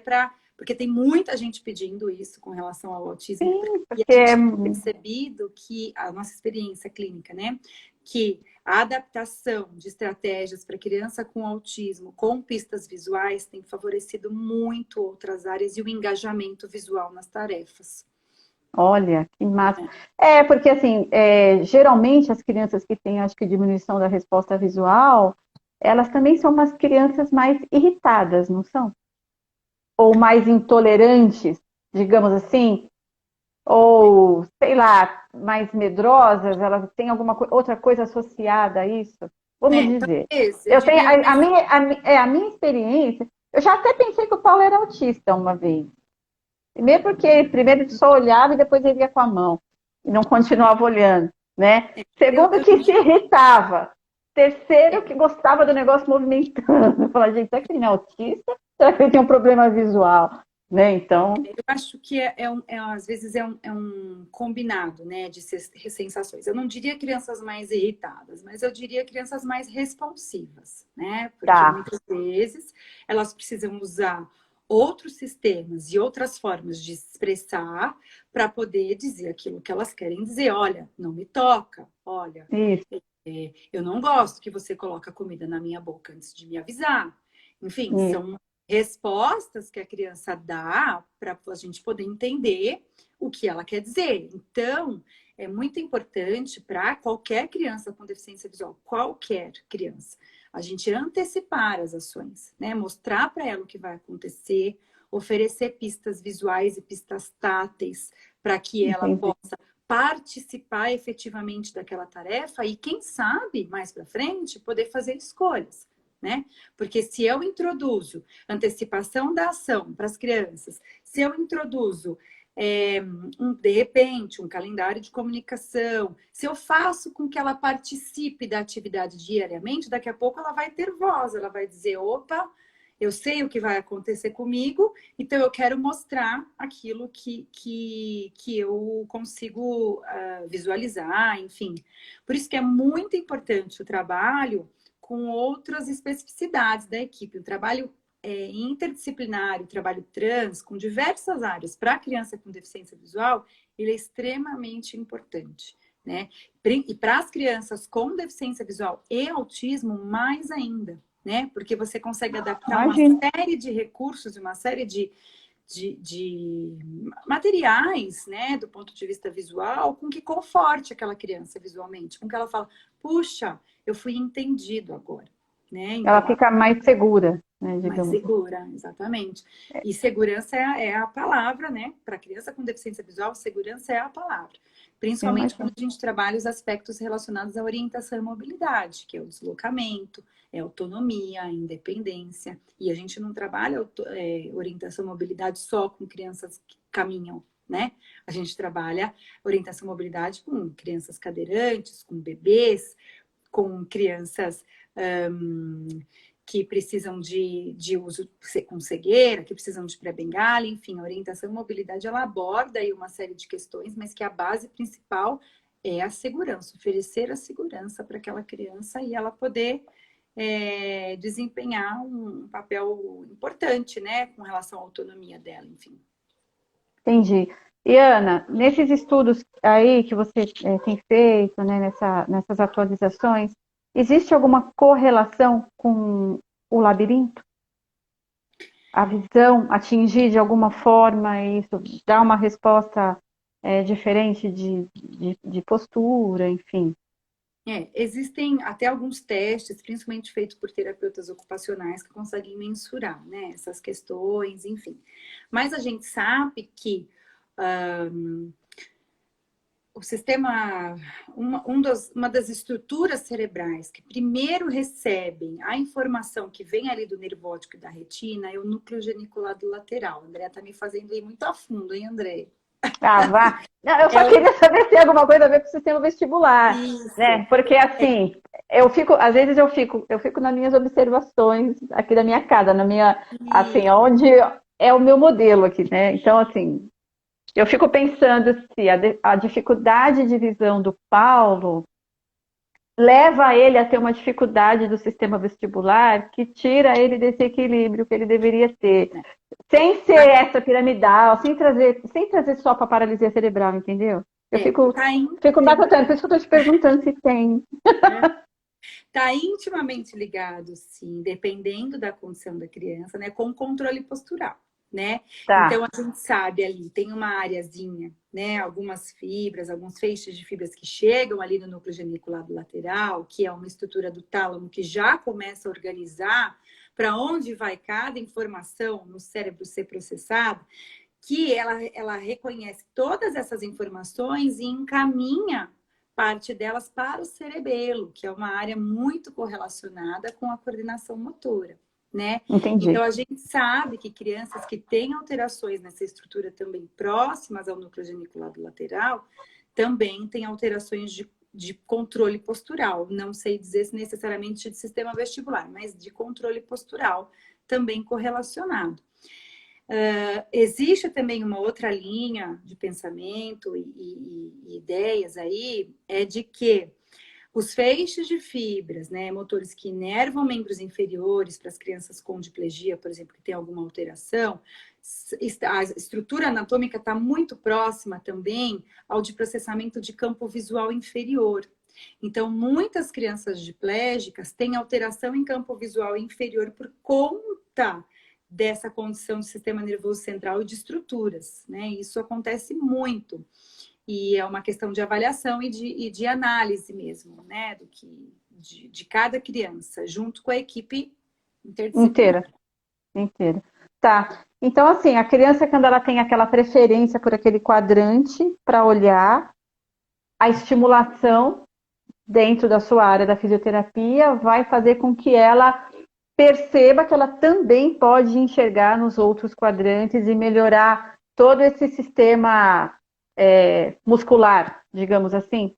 porque tem muita gente pedindo isso com relação ao autismo, Sim, e porque a gente tem percebido que a nossa experiência clínica, né, que a adaptação de estratégias para criança com autismo com pistas visuais tem favorecido muito outras áreas e o engajamento visual nas tarefas. olha, que massa. Porque assim, geralmente as crianças que têm, acho que, diminuição da resposta visual, elas também são umas crianças mais irritadas, não são? Ou mais intolerantes, digamos assim, ou, sei lá, mais medrosas, elas têm alguma outra coisa associada a isso? Vamos dizer. Talvez, eu Eu tenho diria a minha experiência, eu já até pensei que o Paulo era autista uma vez. Primeiro porque primeiro ele só olhava e depois ele ia com a mão e não continuava olhando, né? Segundo que se irritava. terceiro que gostava do negócio movimentando. Eu falava, gente, será que ele não é autista? Será que ele tem um problema visual? Né? Então, eu acho que às vezes é um combinado, né, de sensações. Eu não diria crianças mais irritadas, mas eu diria crianças mais responsivas, né? Porque tá. muitas vezes elas precisam usar outros sistemas e outras formas de expressar para poder dizer aquilo que elas querem dizer. Olha, não me toca. Olha, Isso, eu não gosto que você coloque a comida na minha boca antes de me avisar. Enfim, isso. são respostas que a criança dá para a gente poder entender o que ela quer dizer. Então, é muito importante para qualquer criança com deficiência visual, qualquer criança, a gente antecipar as ações, né? Mostrar para ela o que vai acontecer, oferecer pistas visuais e pistas táteis para que ela Entendi. possa participar efetivamente daquela tarefa e, quem sabe, mais para frente, poder fazer escolhas, né? Porque se eu introduzo antecipação da ação para as crianças, se eu introduzo de repente, um calendário de comunicação, se eu faço com que ela participe da atividade diariamente, daqui a pouco ela vai ter voz, ela vai dizer, opa, eu sei o que vai acontecer comigo, então eu quero mostrar aquilo que eu consigo visualizar, enfim. Por isso que é muito importante o trabalho com outras especificidades da equipe, o trabalho interdisciplinar, o trabalho trans, com diversas áreas para a criança com deficiência visual, ele é extremamente importante, né? E para as crianças com deficiência visual e autismo, mais ainda, né? Porque você consegue adaptar uma Imagina. série de recursos e uma série de materiais, né, do ponto de vista visual, com que conforte aquela criança visualmente, com que ela fala, puxa, eu fui entendido agora, né? Ela Então, fica mais segura, né, mais digamos. segura, exatamente. E segurança é a palavra, né? Para criança com deficiência visual, segurança é a palavra. Eu Principalmente imagino. quando a gente trabalha os aspectos relacionados à orientação e mobilidade, que é o deslocamento, é a autonomia, a independência. E a gente não trabalha orientação e mobilidade só com crianças que caminham, né? A gente trabalha orientação e mobilidade com crianças cadeirantes, com bebês, com crianças que precisam de uso com cegueira, que precisam de pré-bengala, enfim, a orientação e mobilidade, ela aborda aí uma série de questões, mas que a base principal é a segurança, oferecer a segurança para aquela criança e ela poder desempenhar um papel importante, né, com relação à autonomia dela, enfim. Entendi. E Ana, nesses estudos aí que você tem feito, né, nessas atualizações, existe alguma correlação com o labirinto? A visão atingir de alguma forma isso, dar uma resposta diferente de postura, enfim. Existem até alguns testes, principalmente feitos por terapeutas ocupacionais, que conseguem mensurar, né, essas questões, enfim. Mas a gente sabe que o sistema, uma das estruturas cerebrais que primeiro recebem a informação que vem ali do nervo óptico e da retina é o núcleo geniculado lateral. A Andrea tá me fazendo ir muito a fundo, hein, André? Ah, vá. Não, eu só queria saber se tem alguma coisa a ver com o sistema vestibular, Isso. né? Porque assim, às vezes eu fico nas minhas observações aqui da minha casa, assim, Isso. onde é o meu modelo aqui, né? Então, assim, eu fico pensando se a dificuldade de visão do Paulo leva ele a ter uma dificuldade do sistema vestibular que tira ele desse equilíbrio que ele deveria ter. Sem ser essa piramidal, sem trazer só para paralisia cerebral, entendeu? Eu fico batendo, por isso que eu estou te perguntando se tem. Está intimamente ligado, sim, dependendo da condição da criança, né, com o controle postural, né? Tá. Então, a gente sabe ali, tem uma areazinha, né, algumas fibras, alguns feixes de fibras que chegam ali no núcleo geniculado lateral, que é uma estrutura do tálamo que já começa a organizar para onde vai cada informação no cérebro ser processada, que ela reconhece todas essas informações e encaminha parte delas para o cerebelo, que é uma área muito correlacionada com a coordenação motora, né? Entendi. Então, a gente sabe que crianças que têm alterações nessa estrutura também próximas ao núcleo geniculado lateral, também têm alterações de controle postural. Não sei dizer se necessariamente de sistema vestibular, mas de controle postural também correlacionado. Existe também uma outra linha de pensamento e ideias aí, é de que os feixes de fibras, né, motores que inervam membros inferiores para as crianças com diplegia, por exemplo, que tem alguma alteração, a estrutura anatômica está muito próxima também ao de processamento de campo visual inferior. Então, muitas crianças diplégicas têm alteração em campo visual inferior por conta dessa condição do sistema nervoso central e de estruturas, né? Isso acontece muito. E é uma questão de avaliação e de análise mesmo, né? De cada criança, junto com a equipe interdisciplinar. Inteira. Tá. Então, assim, a criança, quando ela tem aquela preferência por aquele quadrante para olhar, a estimulação dentro da sua área da fisioterapia vai fazer com que ela perceba que ela também pode enxergar nos outros quadrantes e melhorar todo esse sistema muscular, digamos assim.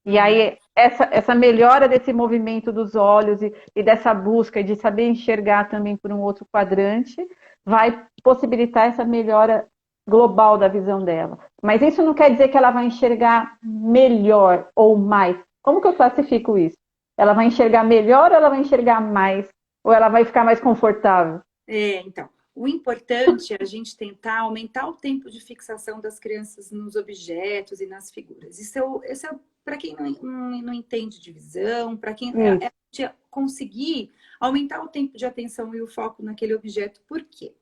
E aí, essa melhora desse movimento dos olhos e dessa busca de saber enxergar também por um outro quadrante vai possibilitar essa melhora global da visão dela. Mas isso não quer dizer que ela vai enxergar melhor ou mais. Como que eu classifico isso? Ela vai enxergar melhor ou ela vai enxergar mais? Ou ela vai ficar mais confortável? Então, o importante é a gente tentar aumentar o tempo de fixação das crianças nos objetos e nas figuras. Isso é para quem não entende de visão, para quem conseguir aumentar o tempo de atenção e o foco naquele objeto. Por quê?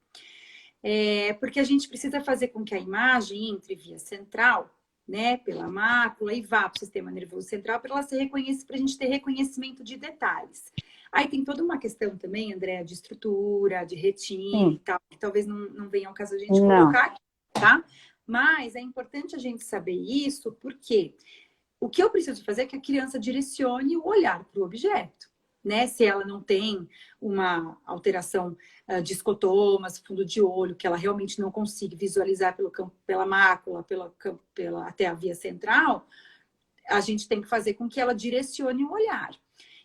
Porque a gente precisa fazer com que a imagem entre via central, né, pela mácula, e vá para o sistema nervoso central para ela ser reconhecida, para a gente ter reconhecimento de detalhes. Aí tem toda uma questão também, André, de estrutura, de retina e tal, que talvez não venha ao caso a gente colocar aqui, tá? Mas é importante a gente saber isso, porque o que eu preciso fazer é que a criança direcione o olhar para o objeto, né? Se ela não tem uma alteração de escotomas, fundo de olho, que ela realmente não consiga visualizar pela mácula, até a via central, a gente tem que fazer com que ela direcione o olhar.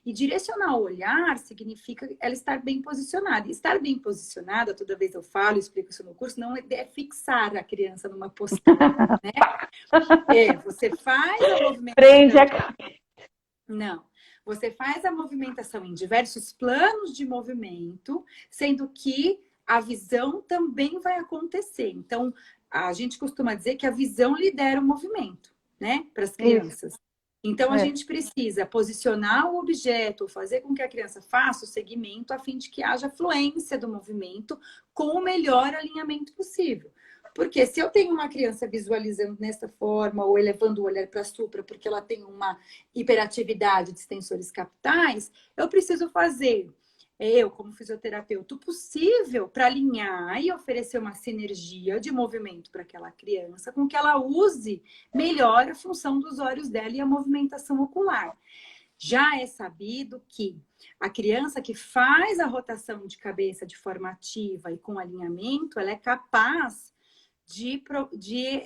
E direcionar o olhar significa ela estar bem posicionada. E estar bem posicionada, toda vez eu falo, explico isso no curso, não é fixar a criança numa postura, né? Você faz a movimentação... Prende a cabeça. Não. Você faz a movimentação em diversos planos de movimento, sendo que a visão também vai acontecer. Então, a gente costuma dizer que a visão lidera o movimento, né? Para as crianças. Isso. Então, a gente precisa posicionar o objeto, fazer com que a criança faça o segmento, a fim de que haja fluência do movimento com o melhor alinhamento possível. Porque se eu tenho uma criança visualizando nessa forma, ou elevando o olhar para a supra, porque ela tem uma hiperatividade de extensores capitais, eu preciso fazer, eu como fisioterapeuta, o possível para alinhar e oferecer uma sinergia de movimento para aquela criança, com que ela use melhor a função dos olhos dela e a movimentação ocular. Já é sabido que a criança que faz a rotação de cabeça de forma ativa e com alinhamento, ela é capaz de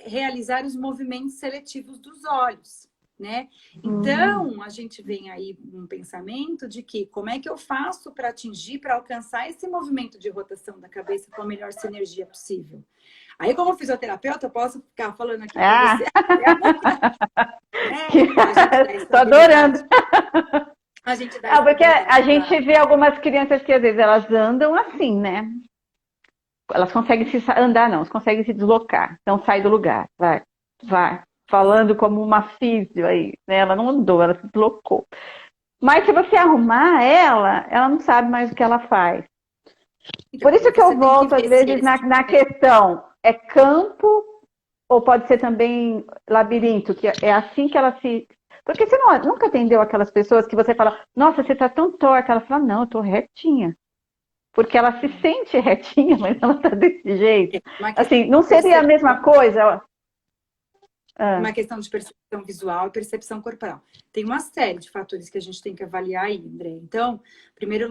realizar os movimentos seletivos dos olhos, né? Então, a gente vem aí um pensamento de que como é que eu faço para atingir, para alcançar esse movimento de rotação da cabeça com a melhor sinergia possível. Aí, como fisioterapeuta, eu posso ficar falando aqui para você Tô adorando. A gente dá porque a gente vê algumas crianças que às vezes elas andam assim, né? Elas conseguem andar, não, elas conseguem se deslocar. Então sai do lugar, vai. Falando como uma físio aí, né? Ela não andou, ela se deslocou. Mas se você arrumar ela não sabe mais o que ela faz. Então, por isso que eu volto, às vezes, na questão, é campo ou pode ser também labirinto, que é assim que ela se... Porque você nunca atendeu aquelas pessoas que você fala, nossa, você tá tão torta. Ela fala, não, eu tô retinha. Porque ela se sente retinha, mas ela tá desse jeito. Assim, não seria a mesma coisa? Uma questão de percepção visual e percepção corporal. Tem uma série de fatores que a gente tem que avaliar aí, André. Então, primeiro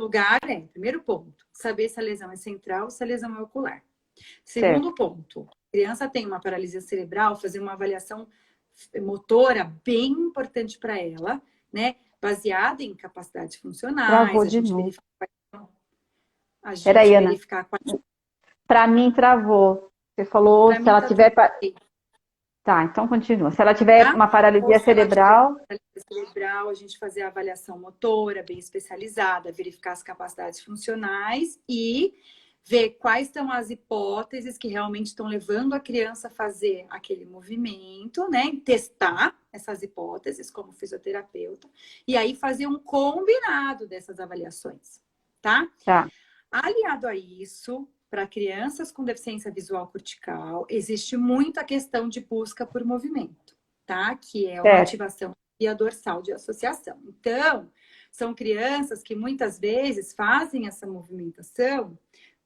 ponto, saber se a lesão é central ou se a lesão é ocular. Segundo ponto, a criança tem uma paralisia cerebral, fazer uma avaliação motora bem importante para ela, né? Baseada em capacidades funcionais, Travou de novo. A gente Peraí, Ana. verificar quais... Para mim, travou. Você falou, Para se mim ela tá tiver... tudo bem, Tá, então continua. Se ela tiver tá? uma Ou paralisia se ela tiver cerebral... paralisia cerebral, a gente fazer a avaliação motora bem especializada, verificar as capacidades funcionais e ver quais são as hipóteses que realmente estão levando a criança a fazer aquele movimento, né? Testar essas hipóteses como fisioterapeuta e aí fazer um combinado dessas avaliações, tá? Tá. Aliado a isso, para crianças com deficiência visual cortical, existe muita questão de busca por movimento, tá? Que é uma Certo. ativação via dorsal de associação. Então, são crianças que muitas vezes fazem essa movimentação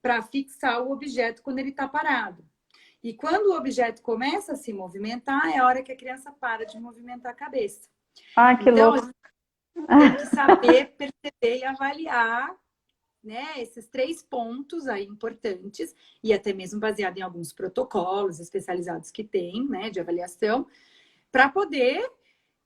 para fixar o objeto quando ele está parado. E quando o objeto começa a se movimentar, é a hora que a criança para de movimentar a cabeça. Ah, que Então, louco. a gente tem que saber perceber e avaliar, né, esses 3 pontos aí importantes, e até mesmo baseado em alguns protocolos especializados que tem, né, de avaliação, para poder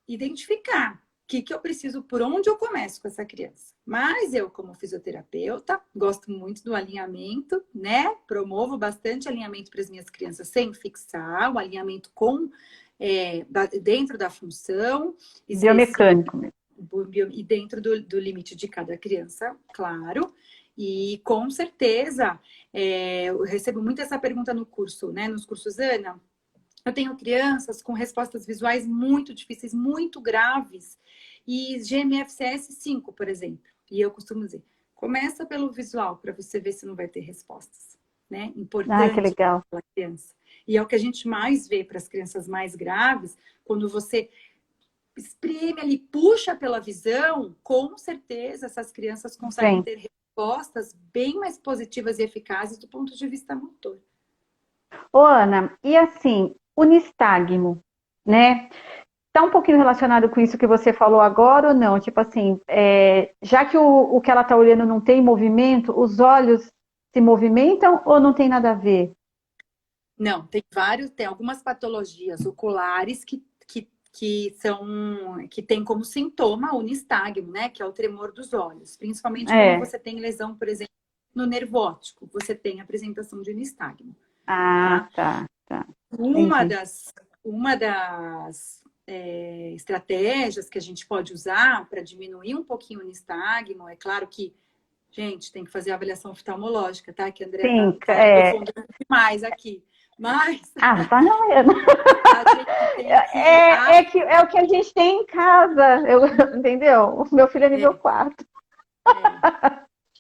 identificar o que eu preciso, por onde eu começo com essa criança. Mas eu, como fisioterapeuta, gosto muito do alinhamento, né? Promovo bastante alinhamento para as minhas crianças sem fixar, o alinhamento com dentro da função específica Biomecânico mesmo. e dentro do limite de cada criança, claro. E com certeza, eu recebo muito essa pergunta no curso, né? Nos cursos, Ana, eu tenho crianças com respostas visuais muito difíceis, muito graves, e GMFCS 5, por exemplo. E eu costumo dizer, começa pelo visual, para você ver se não vai ter respostas, né? Ah, que Importante legal. para a criança. E é o que a gente mais vê para as crianças mais graves, quando você espreme ali, puxa pela visão, com certeza essas crianças conseguem Bem. ter respostas bem mais positivas e eficazes do ponto de vista motor. Ô, Ana, e assim, o nistagmo, né? Tá um pouquinho relacionado com isso que você falou agora ou não? Tipo assim, já que o que ela tá olhando não tem movimento, os olhos se movimentam ou não tem nada a ver? Não, tem algumas patologias oculares que tem como sintoma o nistagmo, né? Que é o tremor dos olhos. Principalmente quando É. você tem lesão, por exemplo, no nervo óptico, você tem apresentação de nistagmo, Ah, tá? tá. Uma Entendi. das, uma das estratégias que a gente pode usar para diminuir um pouquinho o nistagmo, é claro que, gente, tem que fazer a avaliação oftalmológica, tá? Que a Andrea Sim, tá aprofundando demais aqui. Mas Ah, tá não, a gente tem que... é o que a gente tem em casa, entendeu? O meu filho é nível 4. É.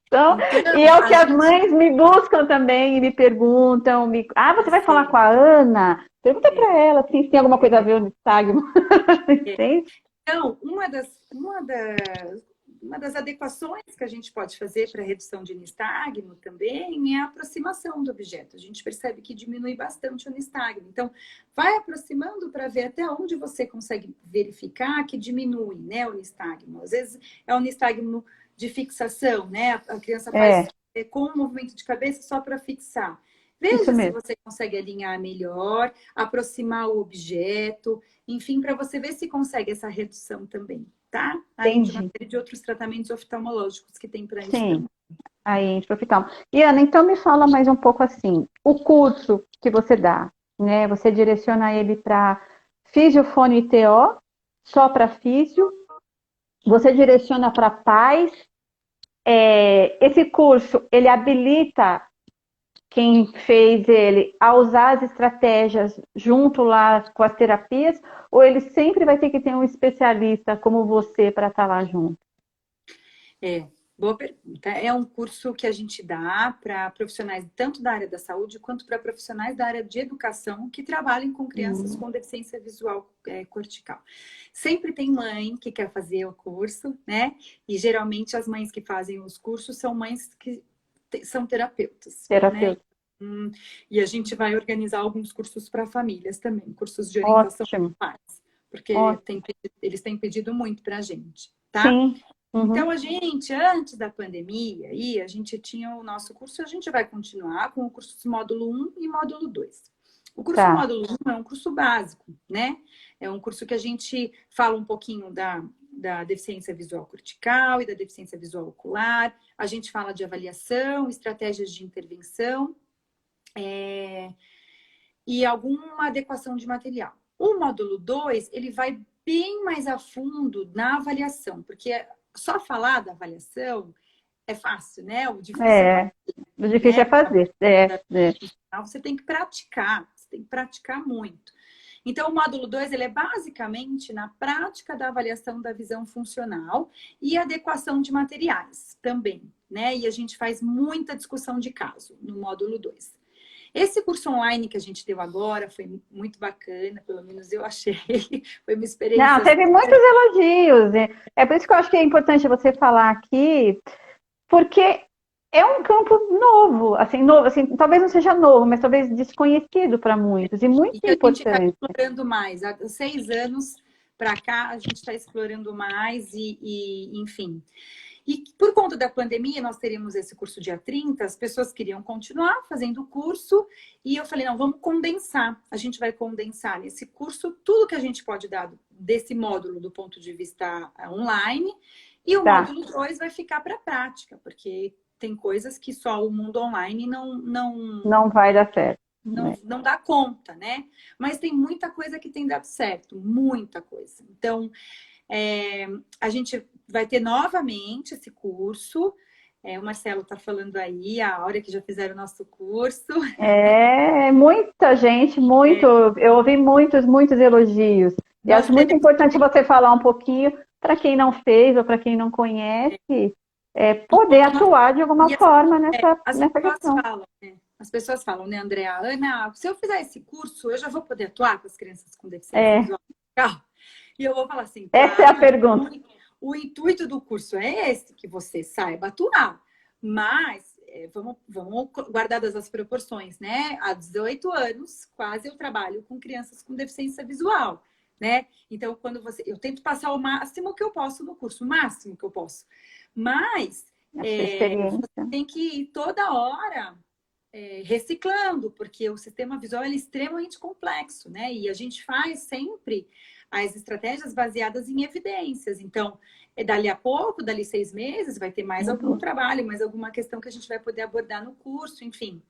Então, e Então, é o que a as gente... mães me buscam também e me perguntam, você vai falar com a Ana? Pergunta para ela assim, se tem alguma coisa a ver no Instagram. Entende? Então, uma das adequações que a gente pode fazer para redução de nistagmo também é a aproximação do objeto. A gente percebe que diminui bastante o nistagmo. Então, vai aproximando para ver até onde você consegue verificar que diminui, né, o nistagmo. Às vezes é um nistagmo de fixação, né? A criança faz com um movimento de cabeça só para fixar. Isso Veja se mesmo. você consegue alinhar melhor, aproximar o objeto, enfim, para você ver se consegue essa redução também, tá? Além de uma Entendi. série de outros tratamentos oftalmológicos que tem para isso Sim, também. aí, hospital. E Ana, então me fala mais um pouco assim, o curso que você dá, né? Você direciona ele para fisiofono e TO, só para físio, você direciona para pais. Esse curso, ele habilita quem fez ele a usar as estratégias junto lá com as terapias, ou ele sempre vai ter que ter um especialista como você para estar lá junto? Boa pergunta. É um curso que a gente dá para profissionais tanto da área da saúde quanto para profissionais da área de educação que trabalhem com crianças com deficiência visual cortical. Sempre tem mãe que quer fazer o curso, né? E geralmente as mães que fazem os cursos são mães que são terapeutas, né? Terapeuta. E a gente vai organizar alguns cursos para famílias também, cursos de orientação Ótimo, para pais, porque ótimo. eles têm pedido muito para a gente, tá? Sim. Então, Uhum. a gente, antes da pandemia, aí, a gente tinha o nosso curso, a gente vai continuar com o curso módulo 1 e módulo 2. O curso Tá. módulo 1 é um curso básico, né? É um curso que a gente fala um pouquinho da deficiência visual cortical e da deficiência visual ocular. A gente fala de avaliação, estratégias de intervenção, e alguma adequação de material. O módulo 2, ele vai bem mais a fundo na avaliação, porque só falar da avaliação é fácil, né? O difícil é fazer, O difícil né? é fazer. Você tem que praticar, você tem que praticar muito. Então, o módulo 2, ele é basicamente na prática da avaliação da visão funcional e adequação de materiais também, né? E a gente faz muita discussão de caso no módulo 2. Esse curso online que a gente deu agora foi muito bacana, pelo menos eu achei. Foi uma Não, experiência teve muitos elogios. É por isso que eu acho que é importante você falar aqui, porque é um campo novo, assim, talvez não seja novo, mas talvez desconhecido para muitos, e muito e que a gente está importante. explorando mais. Há 6 anos para cá, a gente está explorando mais enfim. E por conta da pandemia, nós teríamos esse curso dia 30, as pessoas queriam continuar fazendo o curso, e eu falei, não, vamos condensar. A gente vai condensar nesse curso tudo que a gente pode dar desse módulo do ponto de vista online, e o módulo 2 vai ficar para a prática, porque tem coisas que só o mundo online Não vai dar certo. não dá conta, né? Mas tem muita coisa que tem dado certo, muita coisa. Então, a gente vai ter novamente esse curso. O Marcelo está falando aí, a Áurea, que já fizeram o nosso curso. Muita gente, eu ouvi muitos elogios. E Nós acho muito teremos importante você falar um pouquinho, para quem não fez ou para quem não conhece, poder atuar de alguma forma nessa questão. As pessoas falam, né, Andréa? Ana, se eu fizer esse curso, eu já vou poder atuar com as crianças com deficiência visual? E eu vou falar assim, essa é a pergunta. O intuito do curso é esse, que você saiba atuar. Mas, vamos guardadas as proporções, né? Há 18 anos, quase, eu trabalho com crianças com deficiência visual, né? Então, eu tento passar o máximo que eu posso no curso, o máximo que eu posso. Mas, você tem que ir toda hora reciclando, porque o sistema visual é extremamente complexo, né? E a gente faz sempre as estratégias baseadas em evidências. Então, dali a pouco, dali 6 meses, vai ter mais algum trabalho, mais alguma questão que a gente vai poder abordar no curso, enfim.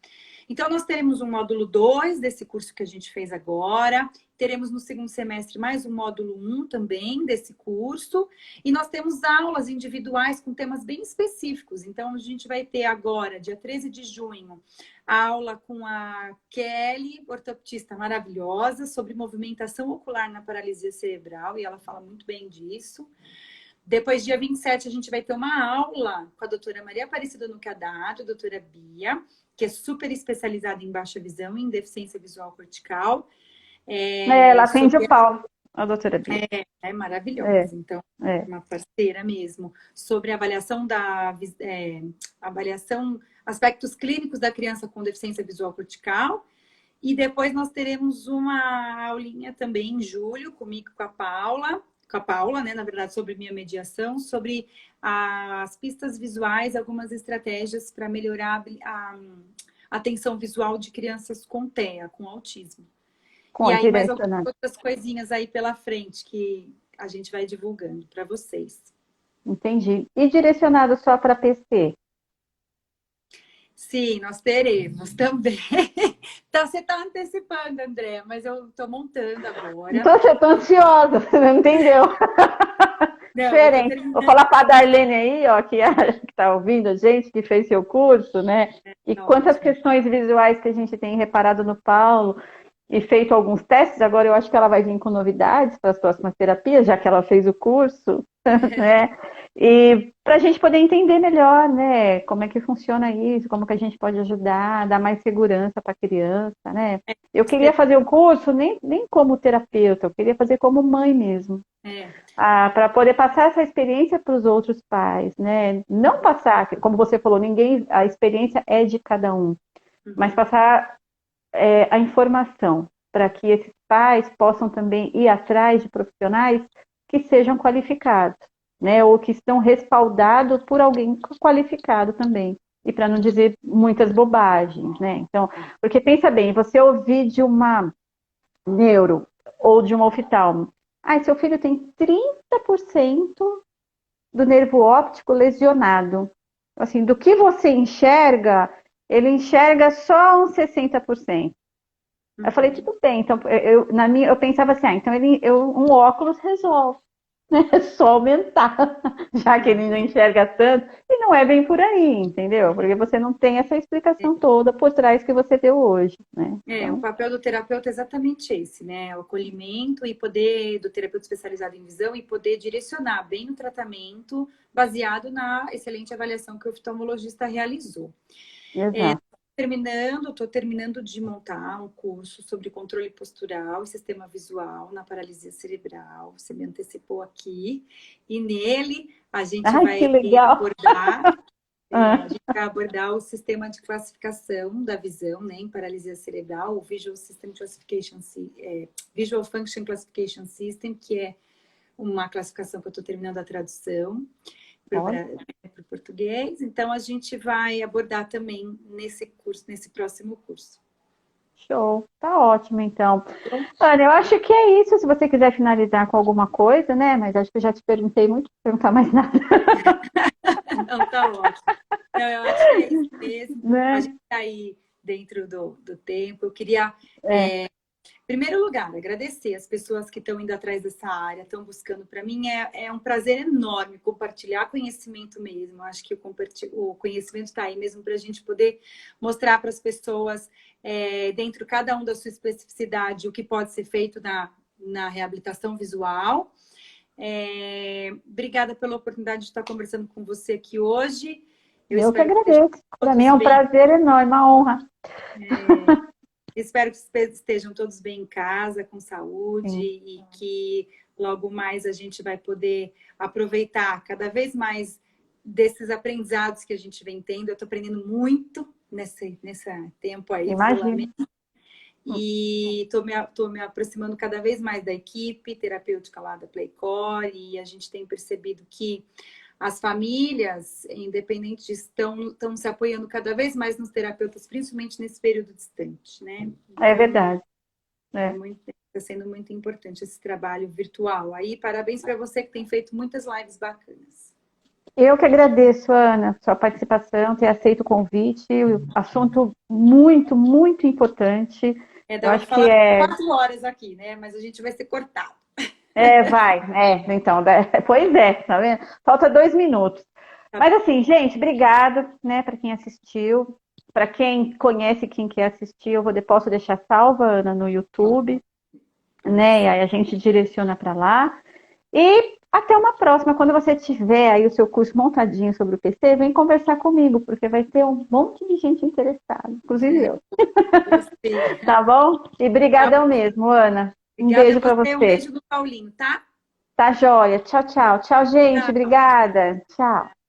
Então, nós teremos um módulo 2 desse curso que a gente fez agora. Teremos no segundo semestre mais um módulo 1 também desse curso. E nós temos aulas individuais com temas bem específicos. Então, a gente vai ter agora, dia 13 de junho, a aula com a Kelly, ortoptista maravilhosa, sobre movimentação ocular na paralisia cerebral. E ela fala muito bem disso. Depois, dia 27, a gente vai ter uma aula com a doutora Maria Aparecida Nucadato, doutora Bia, que é super especializada em baixa visão e em deficiência visual cortical. Ela atende o Paulo, a doutora Bia. É maravilhosa, então, uma parceira mesmo. Sobre a avaliação aspectos clínicos da criança com deficiência visual cortical. E depois nós teremos uma aulinha também em julho, comigo com a Paula, né, na verdade, sobre minha mediação, sobre as pistas visuais, algumas estratégias para melhorar a atenção visual de crianças com TEA, com autismo. E aí mais algumas outras coisinhas aí pela frente que a gente vai divulgando para vocês. Entendi. E direcionado só para PC? Sim, nós teremos também. Então, você está antecipando, André, mas eu estou montando agora. Então, eu estou ansiosa, você não entendeu? Não, diferente. Vou falar para a Darlene aí, ó, que está ouvindo a gente, que fez seu curso, né? E quantas questões visuais que a gente tem reparado no Paulo e feito alguns testes. Agora eu acho que ela vai vir com novidades para as próximas terapias, já que ela fez o curso, né? E para a gente poder entender melhor, né, como é que funciona isso, como que a gente pode ajudar, dar mais segurança para a criança, né? Eu queria fazer o curso nem como terapeuta, eu queria fazer como mãe mesmo. Para poder passar essa experiência para os outros pais, né? Não passar, como você falou, a experiência é de cada um, mas passar a informação para que esses pais possam também ir atrás de profissionais que sejam qualificados, né? Ou que estão respaldados por alguém qualificado também. e para não dizer muitas bobagens, né? Então, porque pensa bem, você ouvir de uma neuro ou de uma oftalmo, seu filho tem 30% do nervo óptico lesionado. Assim, do que você enxerga, ele enxerga só uns 60%. Eu falei, tudo bem, então eu pensava assim, então um óculos resolve. É só aumentar, já que ele não enxerga tanto, e não é bem por aí, entendeu? Porque você não tem essa explicação toda por trás que você deu hoje, né? O papel do terapeuta é exatamente esse, né? O acolhimento e poder, do terapeuta especializado em visão, e poder direcionar bem o tratamento baseado na excelente avaliação que o oftalmologista realizou. Exato. Estou terminando de montar um curso sobre controle postural e sistema visual na paralisia cerebral. Você me antecipou aqui. E nele a gente vai abordar, a gente vai abordar o sistema de classificação da visão, né, em paralisia cerebral, o Visual Function Classification System, que é uma classificação que eu estou terminando a tradução para o português. Então, a gente vai abordar também nesse curso, nesse próximo curso. Show, tá ótimo, então. Ana, eu acho que é isso, se você quiser finalizar com alguma coisa, né? Mas acho que eu já te perguntei muito, não perguntar mais nada. Não, tá ótimo. Então, eu acho que é isso mesmo. Né? A gente está aí dentro do tempo. Eu queria... Em primeiro lugar, agradecer as pessoas que estão indo atrás dessa área, estão buscando. Para mim é um prazer enorme compartilhar conhecimento mesmo. Acho que o conhecimento está aí mesmo para a gente poder mostrar para as pessoas, dentro cada um da sua especificidade, o que pode ser feito na reabilitação visual. Obrigada pela oportunidade de estar conversando com você aqui hoje. Eu que agradeço. Para mim é um prazer enorme, uma honra. Espero que estejam todos bem em casa, com saúde. Sim. E que logo mais a gente vai poder aproveitar cada vez mais desses aprendizados que a gente vem tendo. Eu estou aprendendo muito nesse tempo aí. Imagina. E estou me aproximando cada vez mais da equipe terapêutica lá da Playcore, e a gente tem percebido que as famílias, independentes, estão se apoiando cada vez mais nos terapeutas, principalmente nesse período distante, né? Então, é verdade. Está sendo muito importante esse trabalho virtual. Aí, parabéns para você que tem feito muitas lives bacanas. Eu que agradeço, Ana, sua participação, ter aceito o convite. Assunto muito, muito importante. Eu acho que 4 horas aqui, né? Mas a gente vai ser cortado. Então, pois tá vendo? Falta 2 minutos. Mas assim, gente, obrigada, né, para quem assistiu. Para quem conhece, quem quer assistir, posso deixar salva, Ana, no YouTube, né? E aí a gente direciona para lá. E até uma próxima. Quando você tiver aí o seu curso montadinho sobre o PC, vem conversar comigo, porque vai ter um monte de gente interessada, inclusive eu. Tá bom? E brigadão mesmo, Ana. Obrigada, beijo para você. Um beijo do Paulinho, tá? Tá joia. Tchau, tchau. Tchau, gente. Obrigada. Tchau.